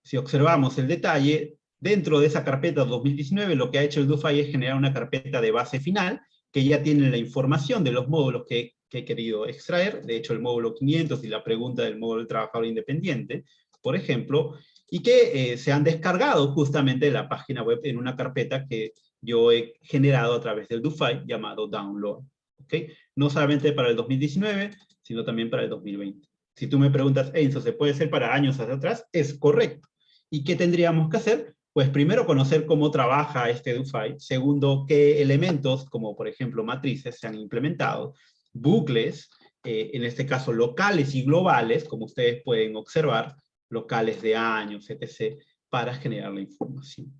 C: si observamos el detalle, dentro de esa carpeta 2019, lo que ha hecho el DoFi es generar una carpeta de base final, que ya tiene la información de los módulos que he querido extraer, de hecho el módulo 500 y la pregunta del módulo del trabajador independiente, por ejemplo, y que se han descargado justamente de la página web en una carpeta que yo he generado a través del DoFi llamado Download. ¿Okay? No solamente para el 2019, sino también para el 2020. Si tú me preguntas, Enzo, ¿se puede hacer para años hacia atrás? Es correcto. ¿Y qué tendríamos que hacer? Pues primero conocer cómo trabaja este DoFi. Segundo, qué elementos, como por ejemplo matrices, se han implementado. Bucles, en este caso locales y globales, como ustedes pueden observar, locales de años, etc., para generar la información.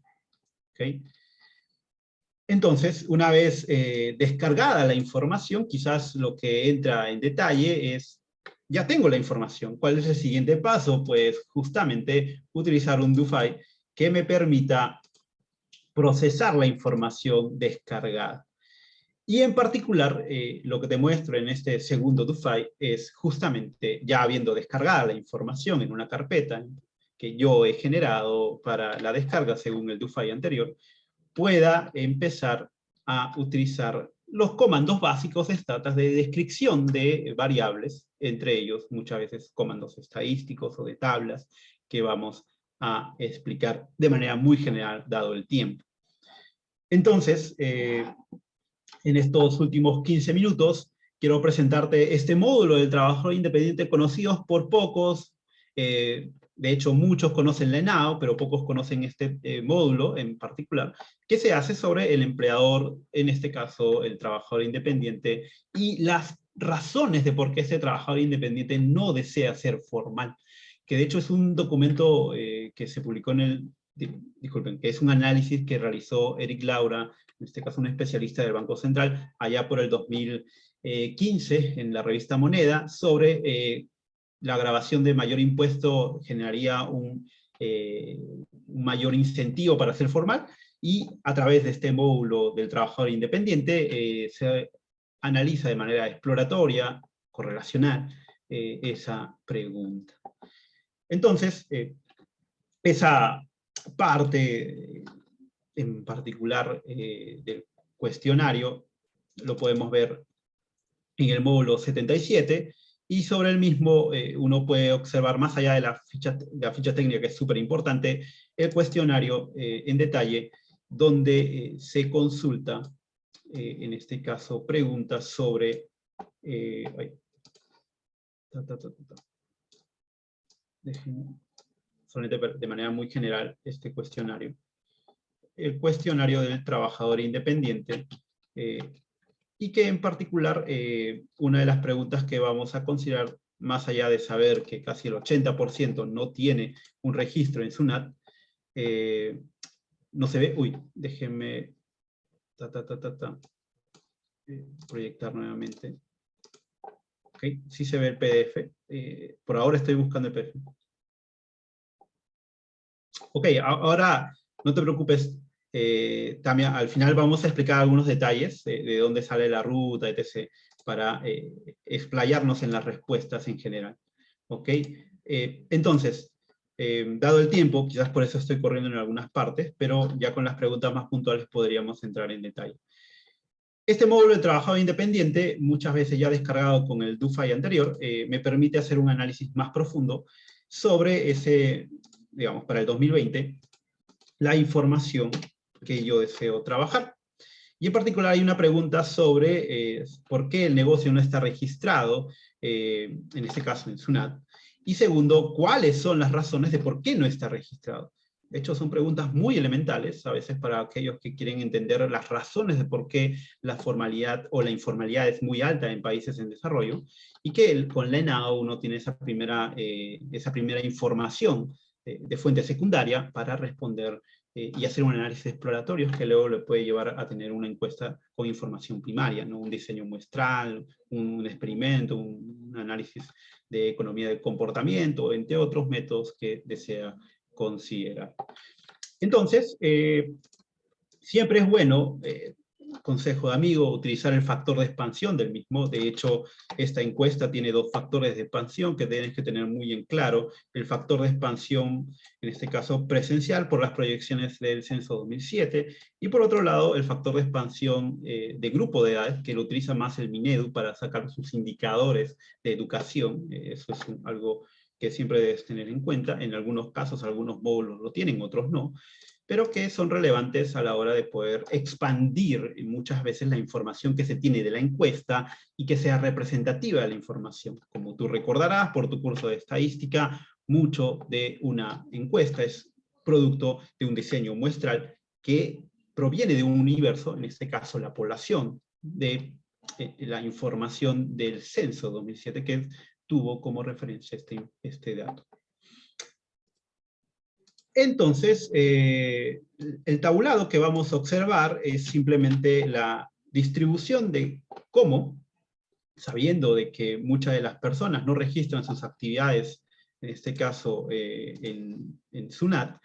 C: ¿Okay? Entonces, una vez descargada la información, quizás lo que entra en detalle es, ya tengo la información, ¿cuál es el siguiente paso? Pues justamente utilizar un DoFi que me permita procesar la información descargada. Y en particular, lo que te muestro en este segundo DoFi es justamente, ya habiendo descargada la información en una carpeta que yo he generado para la descarga según el DoFi anterior, pueda empezar a utilizar los comandos básicos de Stata de descripción de variables, entre ellos muchas veces comandos estadísticos o de tablas, que vamos a explicar de manera muy general dado el tiempo. Entonces, en estos últimos 15 minutos, quiero presentarte este módulo del trabajador independiente conocidos por pocos. De hecho, muchos conocen la ENAO, pero pocos conocen este módulo en particular, que se hace sobre el empleador, en este caso, el trabajador independiente, y las razones de por qué ese trabajador independiente no desea ser formal. Que de hecho es un documento que se publicó en el, disculpen, que es un análisis que realizó Eric Laura, en este caso un especialista del Banco Central, allá por el 2015, en la revista Moneda, sobre la grabación de mayor impuesto generaría un mayor incentivo para ser formal, y a través de este módulo del trabajador independiente se analiza de manera exploratoria, correlacional, esa pregunta. Entonces, esa parte en particular del cuestionario lo podemos ver en el módulo 77, y sobre el mismo uno puede observar, más allá de la ficha técnica, que es súper importante, el cuestionario en detalle, donde se consulta, en este caso, preguntas sobre... Déjenme, solamente de manera muy general, este cuestionario. El cuestionario del trabajador independiente, y que en particular una de las preguntas que vamos a considerar, más allá de saber que casi el 80% no tiene un registro en SUNAT, no se ve, déjenme proyectar nuevamente. Ok, sí se ve el PDF, por ahora estoy buscando el PDF. Ok, ahora no te preocupes, también al final vamos a explicar algunos detalles de dónde sale la ruta, etc., para explayarnos en las respuestas en general. ¿Ok? Entonces, dado el tiempo, quizás por eso estoy corriendo en algunas partes, pero ya con las preguntas más puntuales podríamos entrar en detalle. Este módulo de trabajador independiente, muchas veces ya descargado con el DoFi anterior, me permite hacer un análisis más profundo sobre ese, digamos, para el 2020, la información que yo deseo trabajar. Y en particular hay una pregunta sobre por qué el negocio no está registrado, en este caso en SUNAT. Y segundo, ¿cuáles son las razones de por qué no está registrado? De hecho, son preguntas muy elementales, a veces para aquellos que quieren entender las razones de por qué la formalidad o la informalidad es muy alta en países en desarrollo, y que con la ENAO uno tiene esa primera información de fuente secundaria para responder y hacer un análisis exploratorio que luego le puede llevar a tener una encuesta con información primaria, ¿no? Un diseño muestral, un experimento, un análisis de economía del comportamiento, entre otros métodos que desea considerar. Entonces, siempre es bueno, consejo de amigo, utilizar el factor de expansión del mismo. De hecho, esta encuesta tiene dos factores de expansión que tienes que tener muy en claro. El factor de expansión, en este caso presencial, por las proyecciones del censo 2007, y por otro lado, el factor de expansión de grupo de edades, que lo utiliza más el Minedu para sacar sus indicadores de educación. Eso es algo que siempre debes tener en cuenta. En algunos casos, algunos módulos lo tienen, otros no, pero que son relevantes a la hora de poder expandir muchas veces la información que se tiene de la encuesta y que sea representativa de la información. Como tú recordarás por tu curso de estadística, mucho de una encuesta es producto de un diseño muestral que proviene de un universo, en este caso la población, de la información del censo 2007, que tuvo como referencia este dato. Entonces, el tabulado que vamos a observar es simplemente la distribución de cómo, sabiendo de que muchas de las personas no registran sus actividades, en este caso en SUNAT,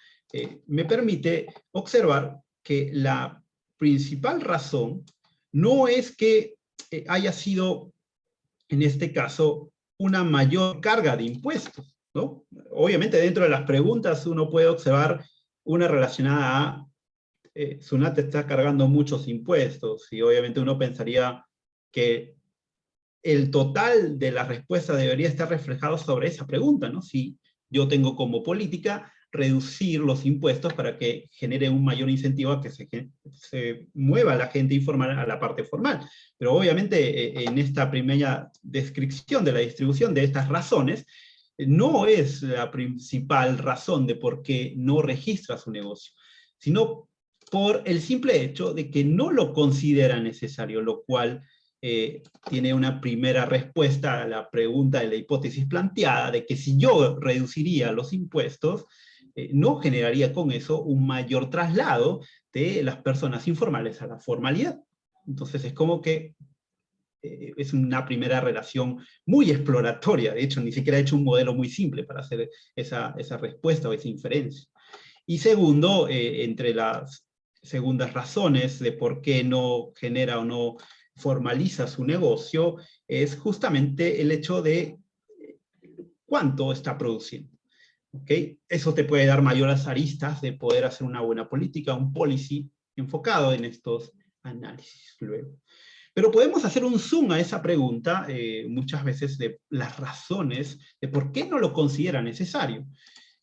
C: me permite observar que la principal razón no es que haya sido, en este caso, una mayor carga de impuestos, ¿no? Obviamente dentro de las preguntas uno puede observar una relacionada a SUNAT está cargando muchos impuestos, y obviamente uno pensaría que el total de la respuesta debería estar reflejado sobre esa pregunta, ¿no? Si yo tengo como política reducir los impuestos para que genere un mayor incentivo a que se mueva la gente informal a la parte formal. Pero obviamente en esta primera descripción de la distribución de estas razones, no es la principal razón de por qué no registra su negocio, sino por el simple hecho de que no lo considera necesario, lo cual tiene una primera respuesta a la pregunta de la hipótesis planteada, de que si yo reduciría los impuestos, no generaría con eso un mayor traslado de las personas informales a la formalidad. Entonces es como que es una primera relación muy exploratoria. De hecho, ni siquiera he hecho un modelo muy simple para hacer esa respuesta o esa inferencia. Y segundo, entre las segundas razones de por qué no genera o no formaliza su negocio, es justamente el hecho de cuánto está produciendo. ¿Okay? Eso te puede dar mayores aristas de poder hacer una buena política, un policy enfocado en estos análisis luego. Pero podemos hacer un zoom a esa pregunta, muchas veces, de las razones de por qué no lo considera necesario.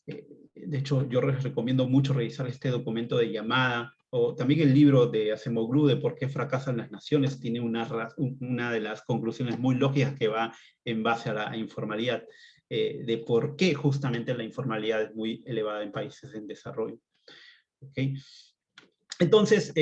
C: De hecho, yo les recomiendo mucho revisar este documento de Yamada, o también el libro de Acemoglu de por qué fracasan las naciones. Tiene una de las conclusiones muy lógicas que va en base a la informalidad, de por qué justamente la informalidad es muy elevada en países en desarrollo. ¿Okay? Entonces,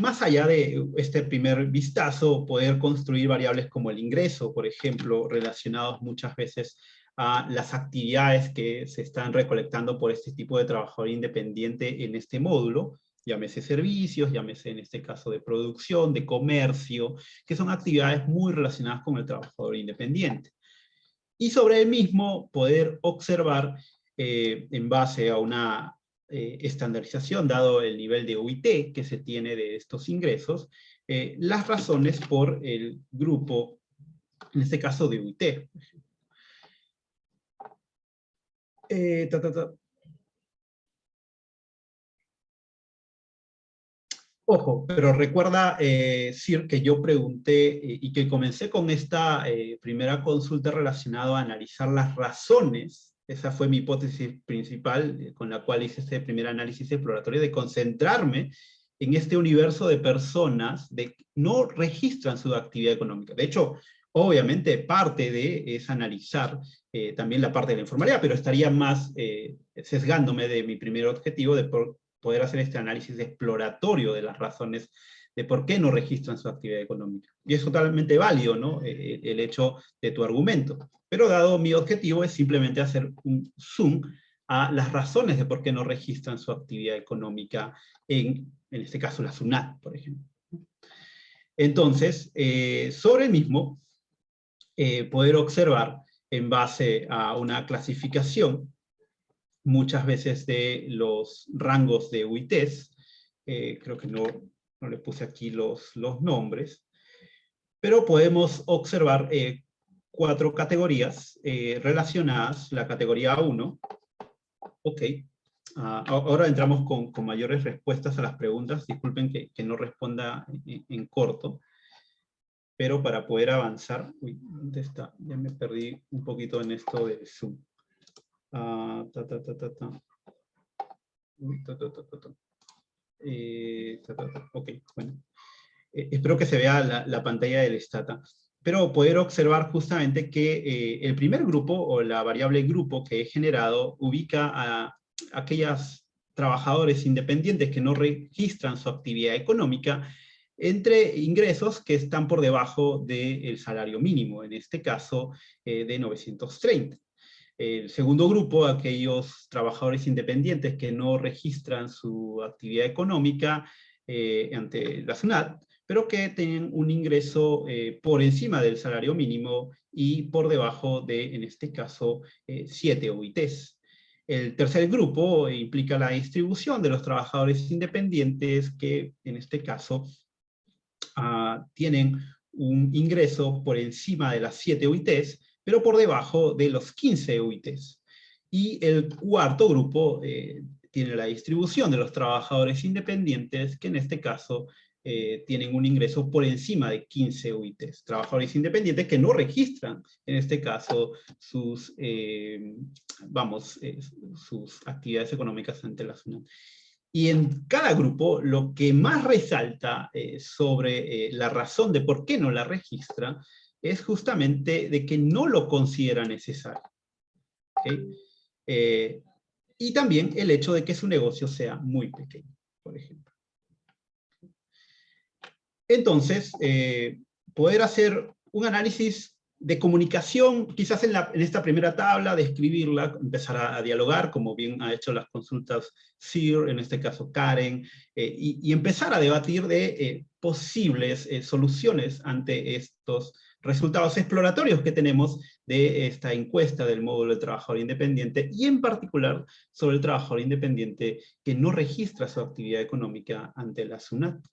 C: más allá de este primer vistazo, poder construir variables como el ingreso, por ejemplo, relacionados muchas veces a las actividades que se están recolectando por este tipo de trabajador independiente en este módulo, llámese servicios, llámese en este caso de producción, de comercio, que son actividades muy relacionadas con el trabajador independiente. Y sobre el mismo poder observar, en base a una estandarización, dado el nivel de UIT que se tiene de estos ingresos, las razones por el grupo, en este caso de UIT. Ojo, pero recuerda, Sir, que yo pregunté y que comencé con esta primera consulta relacionada a analizar las razones. Esa fue mi hipótesis principal, con la cual hice este primer análisis exploratorio, de concentrarme en este universo de personas que no registran su actividad económica. De hecho, obviamente parte de es analizar también la parte de la informalidad, pero estaría más sesgándome de mi primer objetivo de poder hacer este análisis exploratorio de las razones de por qué no registran su actividad económica. Y es totalmente válido, ¿no? El hecho de tu argumento. Pero dado mi objetivo es simplemente hacer un zoom a las razones de por qué no registran su actividad económica en este caso la SUNAT, por ejemplo. Entonces, sobre el mismo, poder observar en base a una clasificación, muchas veces de los rangos de UITs, creo que no le puse aquí los nombres, pero podemos observar 4 categorías relacionadas. La categoría 1, ok. Ahora entramos con mayores respuestas a las preguntas. Disculpen que no responda en corto, pero para poder avanzar, uy, ¿dónde está? Ya me perdí un poquito en esto de Zoom. Ok, bueno. Espero que se vea la pantalla del Stata. Pero poder observar justamente que el primer grupo, o la variable grupo que he generado, ubica a aquellos trabajadores independientes que no registran su actividad económica entre ingresos que están por debajo del salario mínimo, en este caso de 930. El segundo grupo, aquellos trabajadores independientes que no registran su actividad económica ante la SUNAT, pero que tienen un ingreso por encima del salario mínimo y por debajo de, en este caso, 7 OITs. El tercer grupo implica la distribución de los trabajadores independientes que, en este caso, tienen un ingreso por encima de las 7 UITs, pero por debajo de los 15 UITs. Y el cuarto grupo tiene la distribución de los trabajadores independientes, que en este caso tienen un ingreso por encima de 15 UITs. Trabajadores independientes que no registran, en este caso, sus actividades económicas ante la SUNAT. Y en cada grupo, lo que más resalta sobre la razón de por qué no la registra, es justamente de que no lo considera necesario. ¿Okay? Y también el hecho de que su negocio sea muy pequeño, por ejemplo. Entonces, poder hacer un análisis de comunicación, quizás en esta primera tabla, describirla, empezar a dialogar, como bien ha hecho las consultas Sir, en este caso Karen, y empezar a debatir de posibles soluciones ante estos resultados exploratorios que tenemos de esta encuesta del módulo de trabajador independiente, y en particular sobre el trabajador independiente que no registra su actividad económica ante la SUNAT.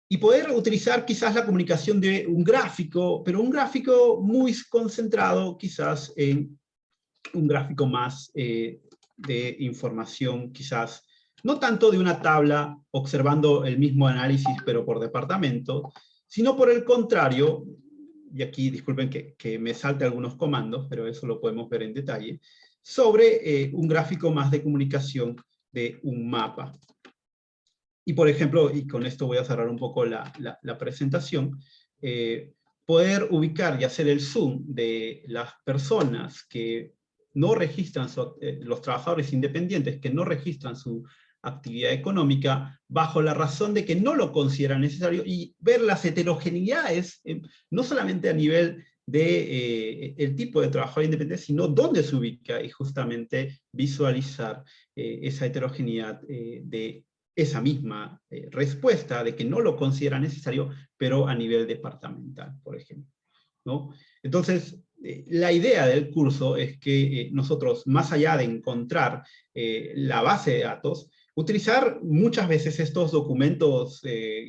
C: Y poder utilizar quizás la comunicación de un gráfico, pero un gráfico muy concentrado quizás en un gráfico más de información quizás no tanto de una tabla observando el mismo análisis pero por departamento, sino por el contrario, y aquí disculpen que me salte algunos comandos, pero eso lo podemos ver en detalle, sobre un gráfico más de comunicación de un mapa. Y por ejemplo, y con esto voy a cerrar un poco la presentación, poder ubicar y hacer el zoom de las personas que no registran, los trabajadores independientes que no registran su actividad económica, bajo la razón de que no lo consideran necesario, y ver las heterogeneidades, no solamente a nivel de el tipo de trabajador independiente, sino dónde se ubica, y justamente visualizar esa heterogeneidad de esa misma respuesta de que no lo considera necesario, pero a nivel departamental, por ejemplo, ¿no? Entonces, la idea del curso es que nosotros, más allá de encontrar la base de datos, utilizar muchas veces estos documentos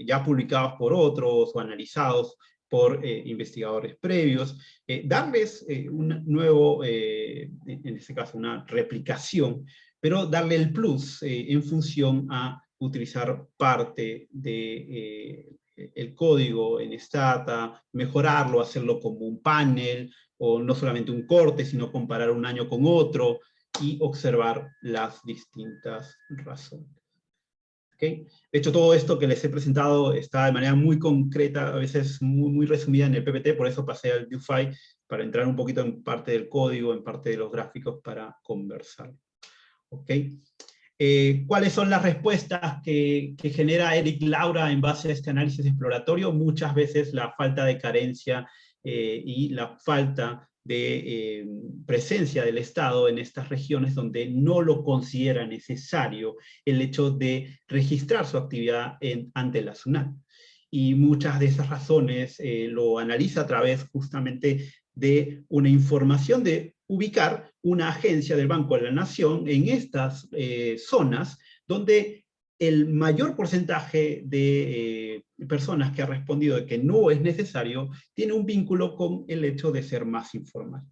C: ya publicados por otros o analizados por investigadores previos, darles un nuevo, en este caso una replicación, pero darle el plus en función a utilizar parte de el código en Stata, mejorarlo, hacerlo como un panel, o no solamente un corte, sino comparar un año con otro, y observar las distintas razones. ¿Okay? De hecho, todo esto que les he presentado está de manera muy concreta, a veces muy resumida en el PPT, por eso pasé al DeFi, para entrar un poquito en parte del código, en parte de los gráficos, para conversar. ¿Ok? ¿Cuáles son las respuestas que genera Eric Laura en base a este análisis exploratorio? Muchas veces la falta de carencia y la falta de presencia del Estado en estas regiones donde no lo considera necesario el hecho de registrar su actividad ante la SUNAT. Y muchas de esas razones lo analiza a través justamente de una información de ubicar una agencia del Banco de la Nación en estas zonas donde el mayor porcentaje de personas que ha respondido de que no es necesario tiene un vínculo con el hecho de ser más informal.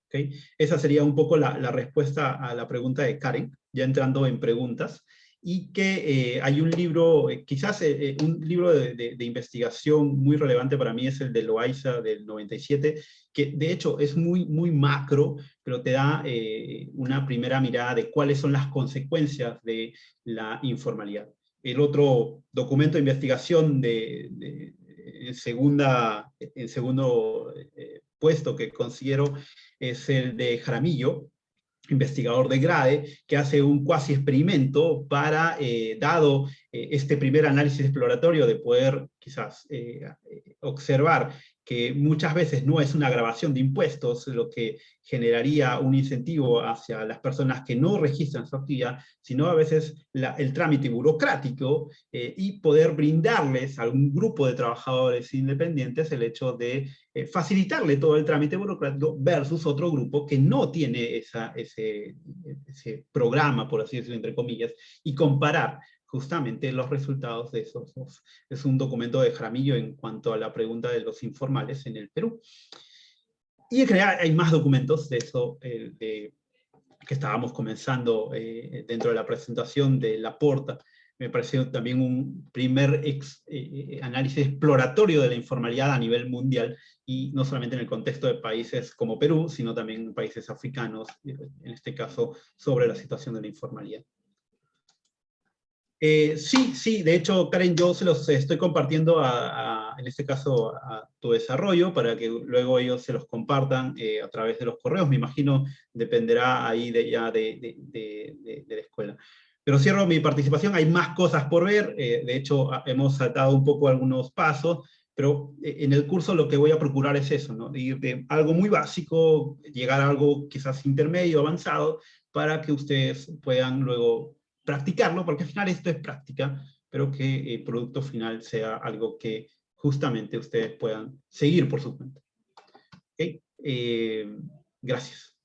C: ¿Okay? Esa sería un poco la respuesta a la pregunta de Karen, ya entrando en preguntas. Y que hay un libro, quizás un libro de investigación muy relevante para mí es el de Loaiza del 97, que de hecho es muy macro, pero te da una primera mirada de cuáles son las consecuencias de la informalidad. El otro documento de investigación en segundo puesto que considero es el de Jaramillo, investigador de GRADE, que hace un cuasi experimento para, dado este primer análisis exploratorio, de poder quizás observar que muchas veces no es una grabación de impuestos lo que generaría un incentivo hacia las personas que no registran su actividad, sino a veces el trámite burocrático y poder brindarles a un grupo de trabajadores independientes el hecho de facilitarle todo el trámite burocrático versus otro grupo que no tiene ese programa, por así decirlo, entre comillas, y comparar justamente los resultados de esos dos. Es un documento de Jaramillo en cuanto a la pregunta de los informales en el Perú. Y en general hay más documentos de eso que estábamos comenzando dentro de la presentación de Laporta. Me pareció también un primer análisis exploratorio de la informalidad a nivel mundial, y no solamente en el contexto de países como Perú, sino también en países africanos, en este caso sobre la situación de la informalidad. Sí, de hecho, Karen, yo se los estoy compartiendo en este caso a tu desarrollo, para que luego ellos se los compartan a través de los correos. Me imagino dependerá ahí de la escuela. Pero cierro mi participación, hay más cosas por ver, de hecho hemos saltado un poco algunos pasos, pero en el curso lo que voy a procurar es eso, ¿no? De ir de algo muy básico, llegar a algo quizás intermedio, avanzado, para que ustedes puedan luego practicarlo, porque al final esto es práctica, pero que el producto final sea algo que justamente ustedes puedan seguir por su cuenta. ¿Okay? Gracias.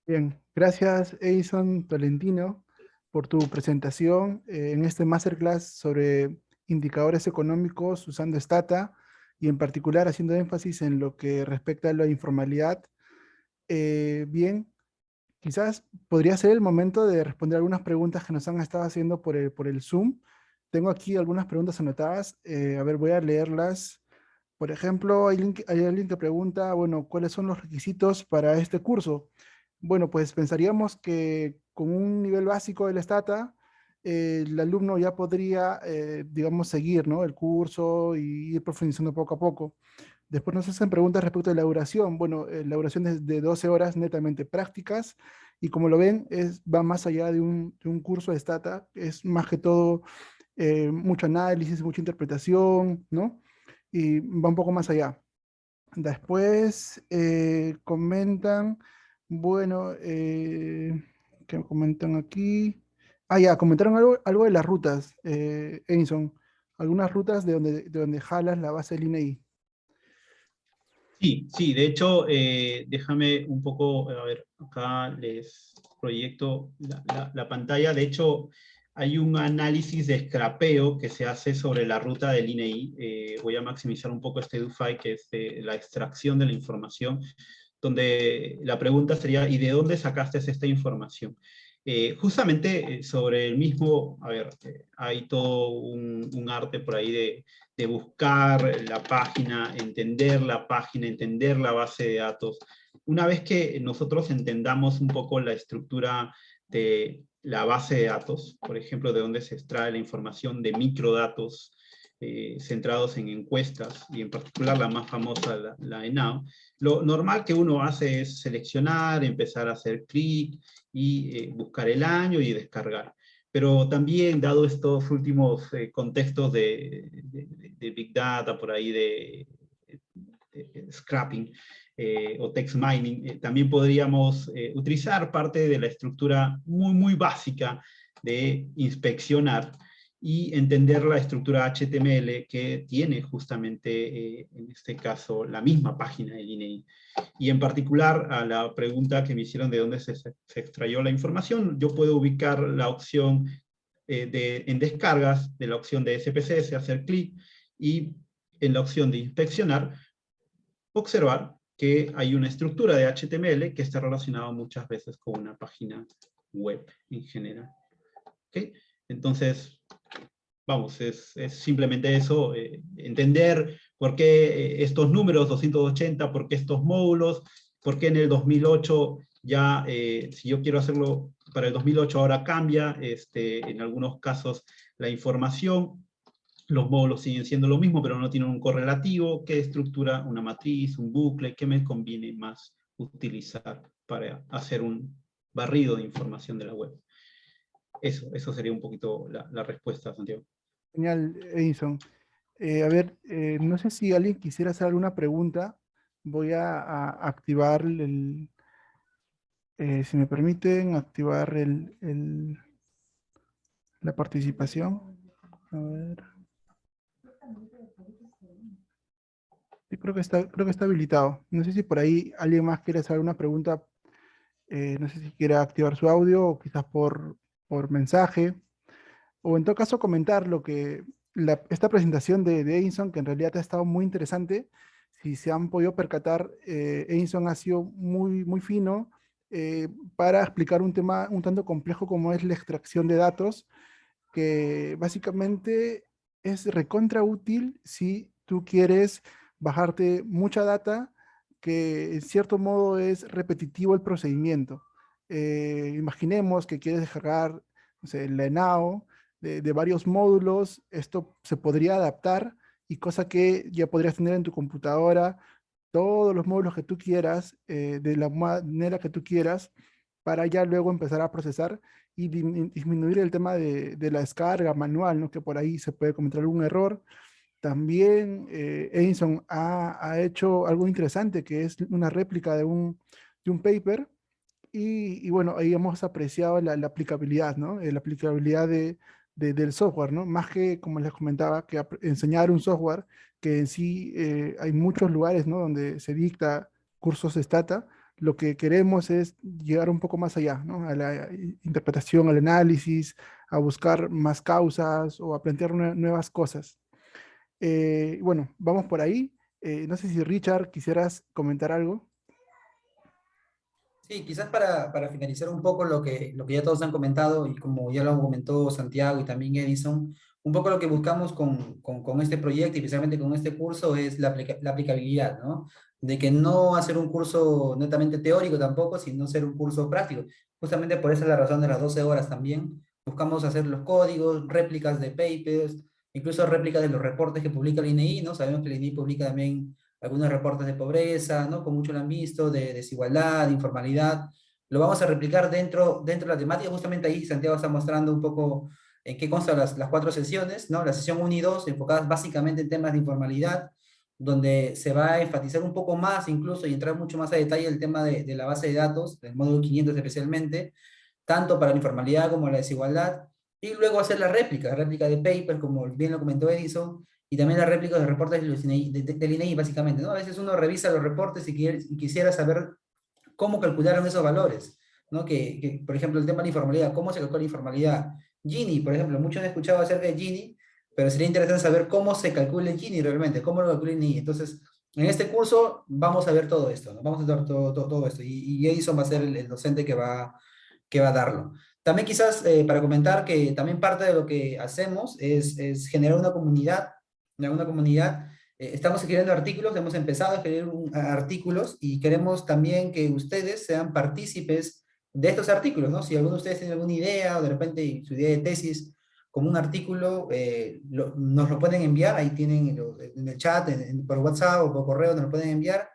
B: Bien, gracias Edison Tolentino por tu presentación en este masterclass sobre indicadores económicos usando Stata, y en particular haciendo énfasis en lo que respecta a la informalidad. Bien, quizás podría ser el momento de responder algunas preguntas que nos han estado haciendo por el Zoom. Tengo aquí algunas preguntas anotadas. A ver, voy a leerlas. Por ejemplo, hay alguien que pregunta, bueno, ¿cuáles son los requisitos para este curso? Bueno, pues pensaríamos que con un nivel básico del Stata, el alumno ya podría, digamos, seguir, ¿no? El curso y ir profundizando poco a poco. Después nos hacen preguntas respecto de la duración. Bueno, la duración es de 12 horas netamente prácticas y como lo ven, va más allá de un curso de Stata. Es más que todo mucho análisis, mucha interpretación, ¿no? Y va un poco más allá. Después comentan, bueno, ¿qué comentan aquí? Ah, ya, comentaron algo de las rutas, Edison. Algunas rutas de donde jalas la base del INEI.
C: Sí, sí, de hecho, déjame un poco, a ver, acá les proyecto la pantalla. De hecho, hay un análisis de scrapeo que se hace sobre la ruta del INEI. Voy a maximizar un poco este DoFi, que es la extracción de la información, donde la pregunta sería, ¿y de dónde sacaste esta información? Justamente sobre el mismo, a ver, hay todo un arte por ahí de buscar la página, entender la base de datos. Una vez que nosotros entendamos un poco la estructura de la base de datos, por ejemplo, de dónde se extrae la información de microdatos centrados en encuestas, y en particular la más famosa, la ENAO, lo normal que uno hace es seleccionar, empezar a hacer clic y buscar el año y descargar. Pero también, dado estos últimos contextos de Big Data, por ahí de scrapping o text mining, también podríamos utilizar parte de la estructura muy básica de inspeccionar y entender la estructura HTML que tiene justamente, en este caso, la misma página del INEI. Y en particular, a la pregunta que me hicieron de dónde se extrayó la información, yo puedo ubicar la opción en descargas de la opción de SPSS, hacer clic, y en la opción de inspeccionar, observar que hay una estructura de HTML que está relacionada muchas veces con una página web en general. ¿Okay? Entonces, vamos, es simplemente eso, entender por qué estos números 280, por qué estos módulos, por qué en el 2008 ya, si yo quiero hacerlo para el 2008 ahora cambia, en algunos casos la información, los módulos siguen siendo lo mismo, pero no tienen un correlativo, qué estructura, una matriz, un bucle, qué me conviene más utilizar para hacer un barrido de información de la web. Eso sería un poquito la respuesta, Santiago.
B: Genial, Edison. A ver, no sé si alguien quisiera hacer alguna pregunta. Voy a activar si me permiten, activar la participación. A ver. Sí, creo que está habilitado. No sé si por ahí alguien más quiere hacer una pregunta. No sé si quiere activar su audio o quizás por mensaje. O en todo caso comentar lo que esta presentación de Edison, que en realidad ha estado muy interesante. Si se han podido percatar, Edison ha sido muy fino para explicar un tema un tanto complejo como es la extracción de datos, que básicamente es recontra útil si tú quieres bajarte mucha data, que en cierto modo es repetitivo el procedimiento. Imaginemos que quieres descargar, no sé, la ENAO de varios módulos, esto se podría adaptar y cosa que ya podrías tener en tu computadora todos los módulos que tú quieras, de la manera que tú quieras, para ya luego empezar a procesar y disminuir el tema de la descarga manual, ¿no? Que por ahí se puede cometer algún error. También Edison ha hecho algo interesante, que es una réplica de un paper, y bueno, ahí hemos apreciado la aplicabilidad, ¿no? La aplicabilidad del software, ¿no? Más que, como les comentaba, que enseñar un software, que en sí hay muchos lugares, ¿no? Donde se dicta cursos de Stata. Lo que queremos es llegar un poco más allá, ¿no? A la interpretación, al análisis, a buscar más causas o a plantear nuevas cosas. Bueno, vamos por ahí. No sé si Richard quisieras comentar algo.
A: Sí, quizás para finalizar un poco lo que ya todos han comentado y como ya lo comentó Santiago y también Edison, un poco lo que buscamos con este proyecto y especialmente con este curso es la aplicabilidad, ¿no? De que no hacer un curso netamente teórico tampoco, sino ser un curso práctico. Justamente por esa es la razón de las 12 horas también. Buscamos hacer los códigos, réplicas de papers, incluso réplicas de los reportes que publica el INEI, ¿no? Sabemos que el INEI publica también algunos reportes de pobreza, ¿no? Como muchos lo han visto, de desigualdad, de informalidad. Lo vamos a replicar dentro de la temática. Justamente ahí Santiago está mostrando un poco en qué constan las cuatro sesiones, ¿no? La sesión 1 y 2, enfocadas básicamente en temas de informalidad, donde se va a enfatizar un poco más incluso y entrar mucho más a detalle el tema de la base de datos, del módulo 500 especialmente, tanto para la informalidad como la desigualdad, y luego hacer la réplica de papers, como bien lo comentó Edison, y también la réplica de reportes del INEI, básicamente, ¿no? A veces uno revisa los reportes y quisiera saber cómo calcularon esos valores, ¿no? Por ejemplo, el tema de la informalidad, ¿cómo se calcula la informalidad? Gini, por ejemplo, muchos han escuchado acerca de Gini, pero sería interesante saber cómo se calcula el Gini realmente, cómo lo calcula el INEI. Entonces, en este curso vamos a ver todo esto, ¿no? Vamos a ver todo esto, y Edison va a ser el docente que va a darlo. También quizás para comentar que también parte de lo que hacemos es generar una comunidad. Estamos escribiendo artículos, hemos empezado a escribir artículos y queremos también que ustedes sean partícipes de estos artículos, ¿no? Si alguno de ustedes tiene alguna idea o de repente su idea de tesis como un artículo, nos lo pueden enviar, ahí tienen en el chat, por WhatsApp o por correo, nos lo pueden enviar.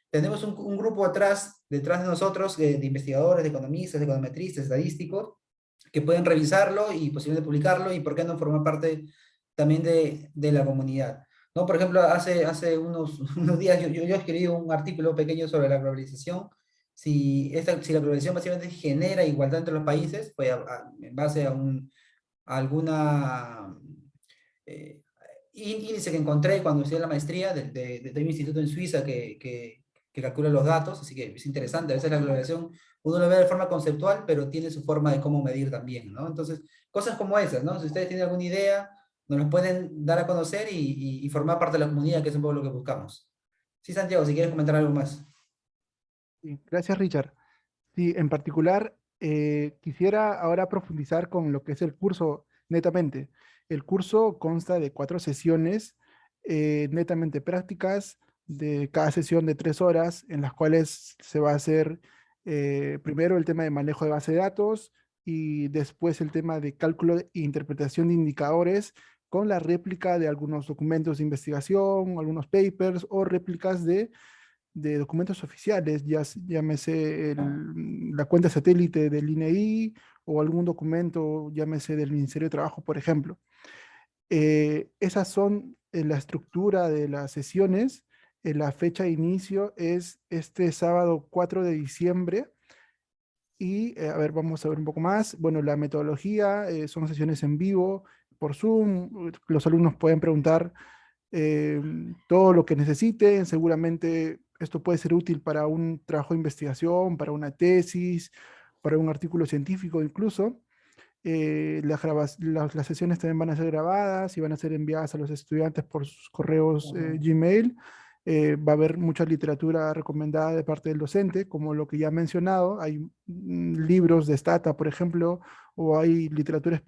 A: Tenemos un grupo detrás de nosotros de investigadores, de economistas, de econometristas, estadísticos, que pueden revisarlo y posiblemente publicarlo y por qué no formar parte también de la comunidad. ¿No? Por ejemplo, hace unos días yo escribí un artículo pequeño sobre la globalización. Si la globalización básicamente genera igualdad entre los países, pues en base a alguna eh, índice que encontré cuando estudié la maestría de un instituto en Suiza que calcula los datos, así que es interesante. A veces la globalización uno lo ve de forma conceptual, pero tiene su forma de cómo medir también, ¿no? Entonces, cosas como esas, ¿no? Si ustedes tienen alguna idea, nos los pueden dar a conocer y formar parte de la comunidad, que es un poco lo que buscamos. Sí, Santiago, si quieres comentar algo más.
B: Sí, gracias, Richard. Sí, en particular, quisiera ahora profundizar con lo que es el curso netamente. El curso consta de 4 sesiones netamente prácticas, de cada sesión de 3 horas, en las cuales se va a hacer primero el tema de manejo de base de datos y después el tema de cálculo e interpretación de indicadores con la réplica de algunos documentos de investigación, algunos papers o réplicas de documentos oficiales, llámese la cuenta satélite del INEI o algún documento, llámese del Ministerio de Trabajo, por ejemplo. Esas son la estructura de las sesiones. La fecha de inicio es este sábado 4 de diciembre. Y, a ver, vamos a ver un poco más. Bueno, la metodología son sesiones en vivo por Zoom. Los alumnos pueden preguntar eh, todo lo que necesiten. Seguramente esto puede ser útil para un trabajo de investigación, para una tesis, para un artículo científico incluso. Las sesiones también van a ser grabadas y van a ser enviadas a los estudiantes por sus correos Gmail. Va a haber mucha literatura recomendada de parte del docente, como lo que ya he mencionado. Hay libros de Stata, por ejemplo, o hay literatura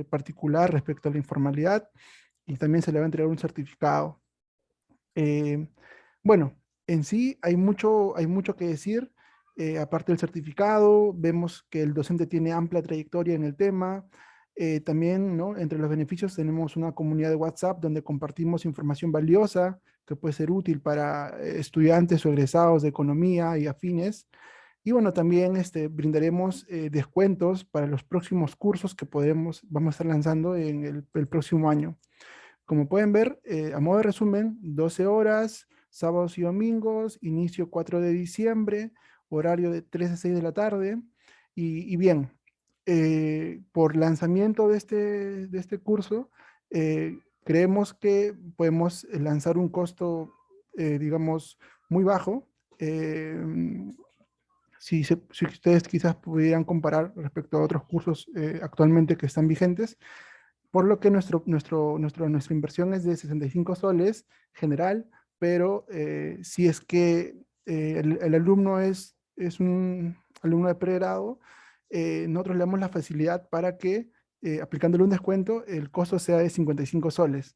B: particular respecto a la informalidad, y también se le va a entregar un certificado. Eh, bueno, en sí hay mucho que decir. Aparte del certificado, vemos que el docente tiene amplia trayectoria en el tema. También, ¿no? Entre los beneficios tenemos una comunidad de WhatsApp donde compartimos información valiosa que puede ser útil para estudiantes o egresados de economía y afines. Y bueno, también brindaremos descuentos para los próximos cursos que vamos a estar lanzando en el próximo año. Como pueden ver, a modo de resumen, 12 horas, sábados y domingos, inicio 4 de diciembre, horario de 3 a 6 de la tarde. Y bien, por lanzamiento de este curso, creemos que podemos lanzar un costo, digamos, muy bajo. Si ustedes quizás pudieran comparar respecto a otros cursos actualmente que están vigentes, por lo que nuestra inversión es de 65 soles general, pero si es que el alumno es un alumno de pregrado, nosotros le damos la facilidad para que, aplicándole un descuento, el costo sea de 55 soles.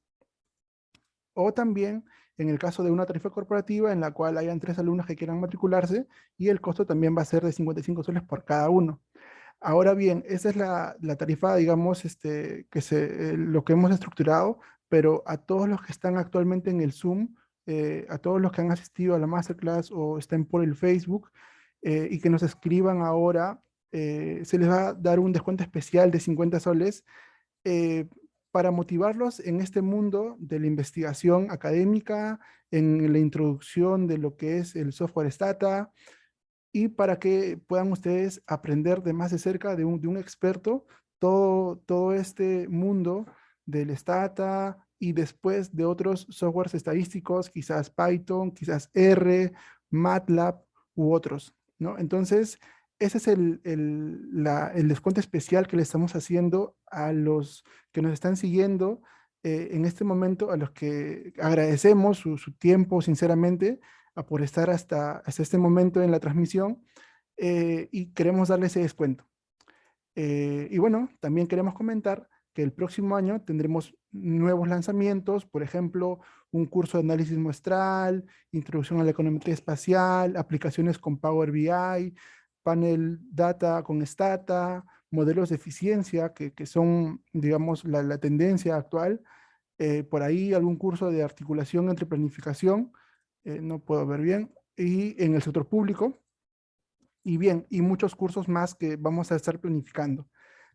B: O también en el caso de una tarifa corporativa en la cual hayan 3 alumnos que quieran matricularse y el costo también va a ser de 55 soles por cada uno. Ahora bien, esa es la tarifa, digamos, lo que hemos estructurado, pero a todos los que están actualmente en el Zoom, a todos los que han asistido a la masterclass o estén por el Facebook y que nos escriban ahora, se les va a dar un descuento especial de 50 soles eh, para motivarlos en este mundo de la investigación académica, en la introducción de lo que es el software Stata, y para que puedan ustedes aprender de más de cerca de un experto todo este mundo del Stata y después de otros softwares estadísticos, quizás Python, quizás R, MATLAB u otros, ¿no? Entonces, ese es el descuento especial que le estamos haciendo a los que nos están siguiendo en este momento, a los que agradecemos su tiempo, sinceramente, por estar hasta este momento en la transmisión y queremos darle ese descuento. Y bueno, también queremos comentar que el próximo año tendremos nuevos lanzamientos, por ejemplo, un curso de análisis muestral, introducción a la econometría espacial, aplicaciones con Power BI, panel data con Stata, modelos de eficiencia que son, digamos, la tendencia actual. Por ahí algún curso de articulación entre planificación, no puedo ver bien, y en el sector público, y bien, y muchos cursos más que vamos a estar planificando.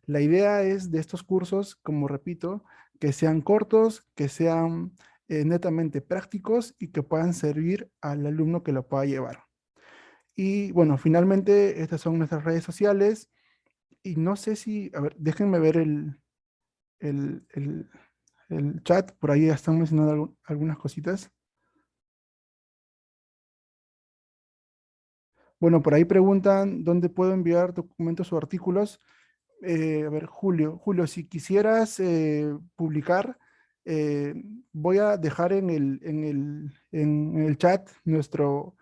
B: La idea es de estos cursos, como repito, que sean cortos, que sean netamente prácticos y que puedan servir al alumno que lo pueda llevar. Y bueno, finalmente estas son nuestras redes sociales y no sé si, a ver, déjenme ver el, el- el chat, por ahí ya están mencionando algunas cositas. Bueno, por ahí preguntan dónde puedo enviar documentos o artículos. A ver, Julio, si quisieras publicar, eh, voy a dejar en el chat nuestro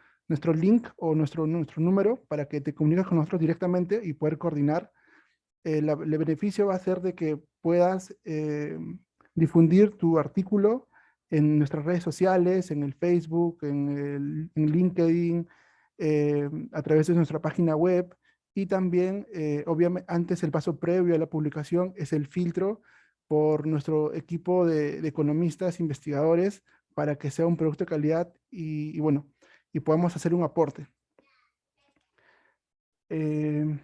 B: link o nuestro número para que te comuniques con nosotros directamente y poder coordinar. El beneficio va a ser de que puedas difundir tu artículo en nuestras redes sociales, en el Facebook, en LinkedIn, a través de nuestra página web y también, obviamente, antes el paso previo a la publicación es el filtro por nuestro equipo de economistas, investigadores, para que sea un producto de calidad y bueno, y podamos hacer un aporte. Eh,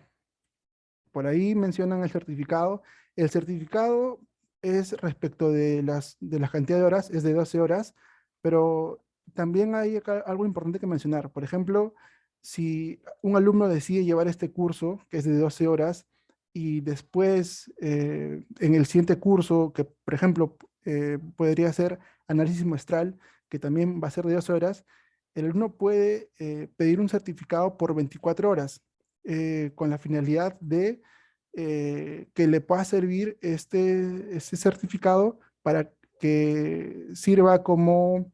B: por ahí mencionan el certificado. El certificado es respecto de las cantidades de horas, es de 12 horas, pero también hay acá algo importante que mencionar. Por ejemplo, si un alumno decide llevar este curso, que es de 12 horas, y después en el siguiente curso, que por ejemplo podría ser análisis muestral, que también va a ser de 12 horas, el alumno puede pedir un certificado por 24 horas con la finalidad de que le pueda servir este certificado para que sirva como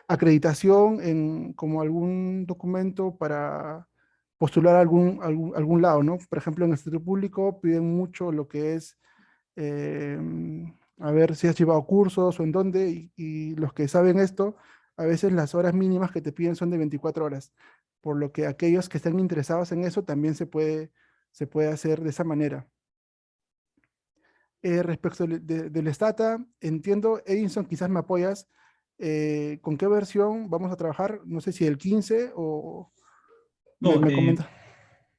B: acreditación como algún documento para postular a algún lado, ¿no? Por ejemplo, en el sector público piden mucho lo que es, eh, a ver si has llevado cursos o en dónde, y los que saben esto, a veces las horas mínimas que te piden son de 24 horas, por lo que aquellos que estén interesados en eso también se puede hacer de esa manera. Respecto del Stata, entiendo, Edinson, quizás me apoyas, ¿con qué versión vamos a trabajar? No sé si el 15 o me,
C: No,
B: me comenta.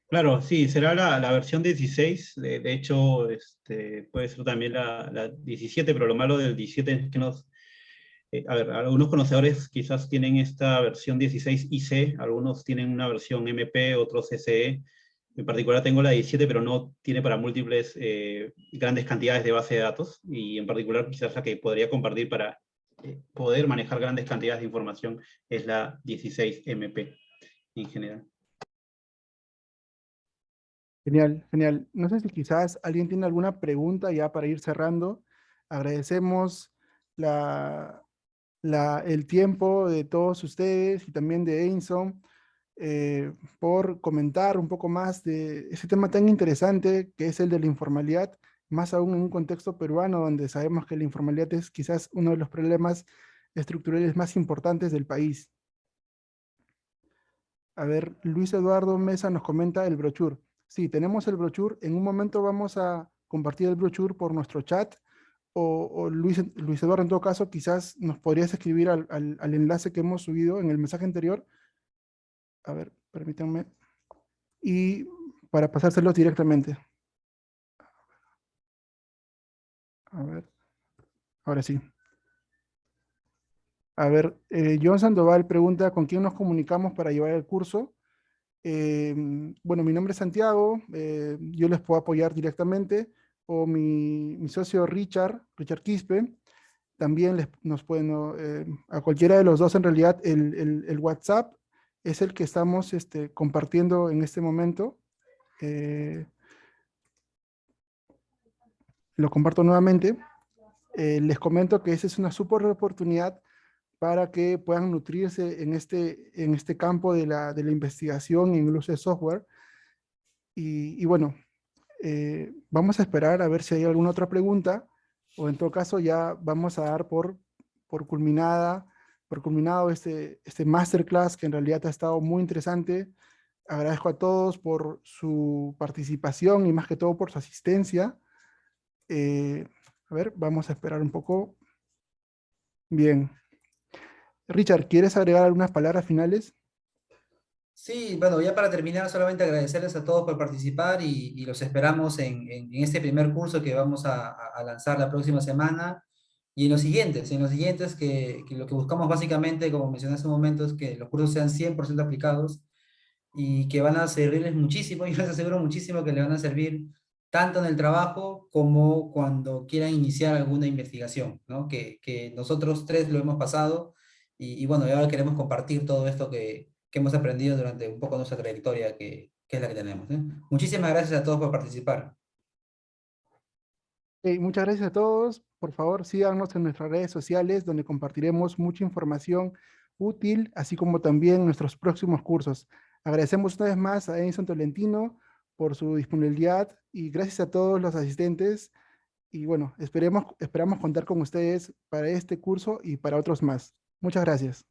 C: claro, sí, será la versión 16. De hecho, puede ser también la 17, pero lo malo del 17 es que a ver, algunos conocedores quizás tienen esta versión 16 IC, algunos tienen una versión MP, otros SE. En particular tengo la 17, pero no tiene para múltiples grandes cantidades de base de datos, y en particular quizás la que podría compartir para poder manejar grandes cantidades de información es la 16 MP en general.
B: Genial, genial. No sé si quizás alguien tiene alguna pregunta ya para ir cerrando. Agradecemos el tiempo de todos ustedes y también de Edinson. por comentar un poco más de ese tema tan interesante que es el de la informalidad, más aún en un contexto peruano donde sabemos que la informalidad es quizás uno de los problemas estructurales más importantes del país. A ver, Luis Eduardo Mesa nos comenta el brochure. Sí, tenemos el brochure. En un momento vamos a compartir el brochure por nuestro chat. O Luis Eduardo, en todo caso, quizás nos podrías escribir al enlace que hemos subido en el mensaje anterior. A ver, permítanme. Y para pasárselos directamente. A ver, ahora sí. A ver, John Sandoval pregunta, ¿con quién nos comunicamos para llevar el curso? Bueno, mi nombre es Santiago, yo les puedo apoyar directamente, o mi socio Richard Quispe, también nos pueden, a cualquiera de los dos en realidad, el WhatsApp es el que estamos compartiendo en este momento. Lo comparto nuevamente. Les comento que esa es una súper oportunidad para que puedan nutrirse en este campo de la investigación en el uso de software. Y bueno, vamos a esperar a ver si hay alguna otra pregunta, o en todo caso ya vamos a dar por culminado este masterclass que en realidad ha estado muy interesante. Agradezco a todos por su participación y más que todo por su asistencia. A ver, vamos a esperar un poco. Bien. Richard, ¿quieres agregar algunas palabras finales?
A: Sí, bueno, ya para terminar, solamente agradecerles a todos por participar y los esperamos en este primer curso que vamos a lanzar la próxima semana y en los siguientes que lo que buscamos básicamente, como mencioné hace un momento, es que los cursos sean 100% aplicados y que van a servirles muchísimo, yo les aseguro muchísimo que les van a servir tanto en el trabajo como cuando quieran iniciar alguna investigación, ¿no? Que nosotros tres lo hemos pasado y bueno, y ahora queremos compartir todo esto que hemos aprendido durante un poco nuestra trayectoria, que es la que tenemos, ¿eh? Muchísimas gracias a todos por participar.
B: Muchas gracias a todos. Por favor, síganos en nuestras redes sociales donde compartiremos mucha información útil, así como también nuestros próximos cursos. Agradecemos una vez más a Edison Tolentino por su disponibilidad y gracias a todos los asistentes. Y bueno, esperamos contar con ustedes para este curso y para otros más. Muchas gracias.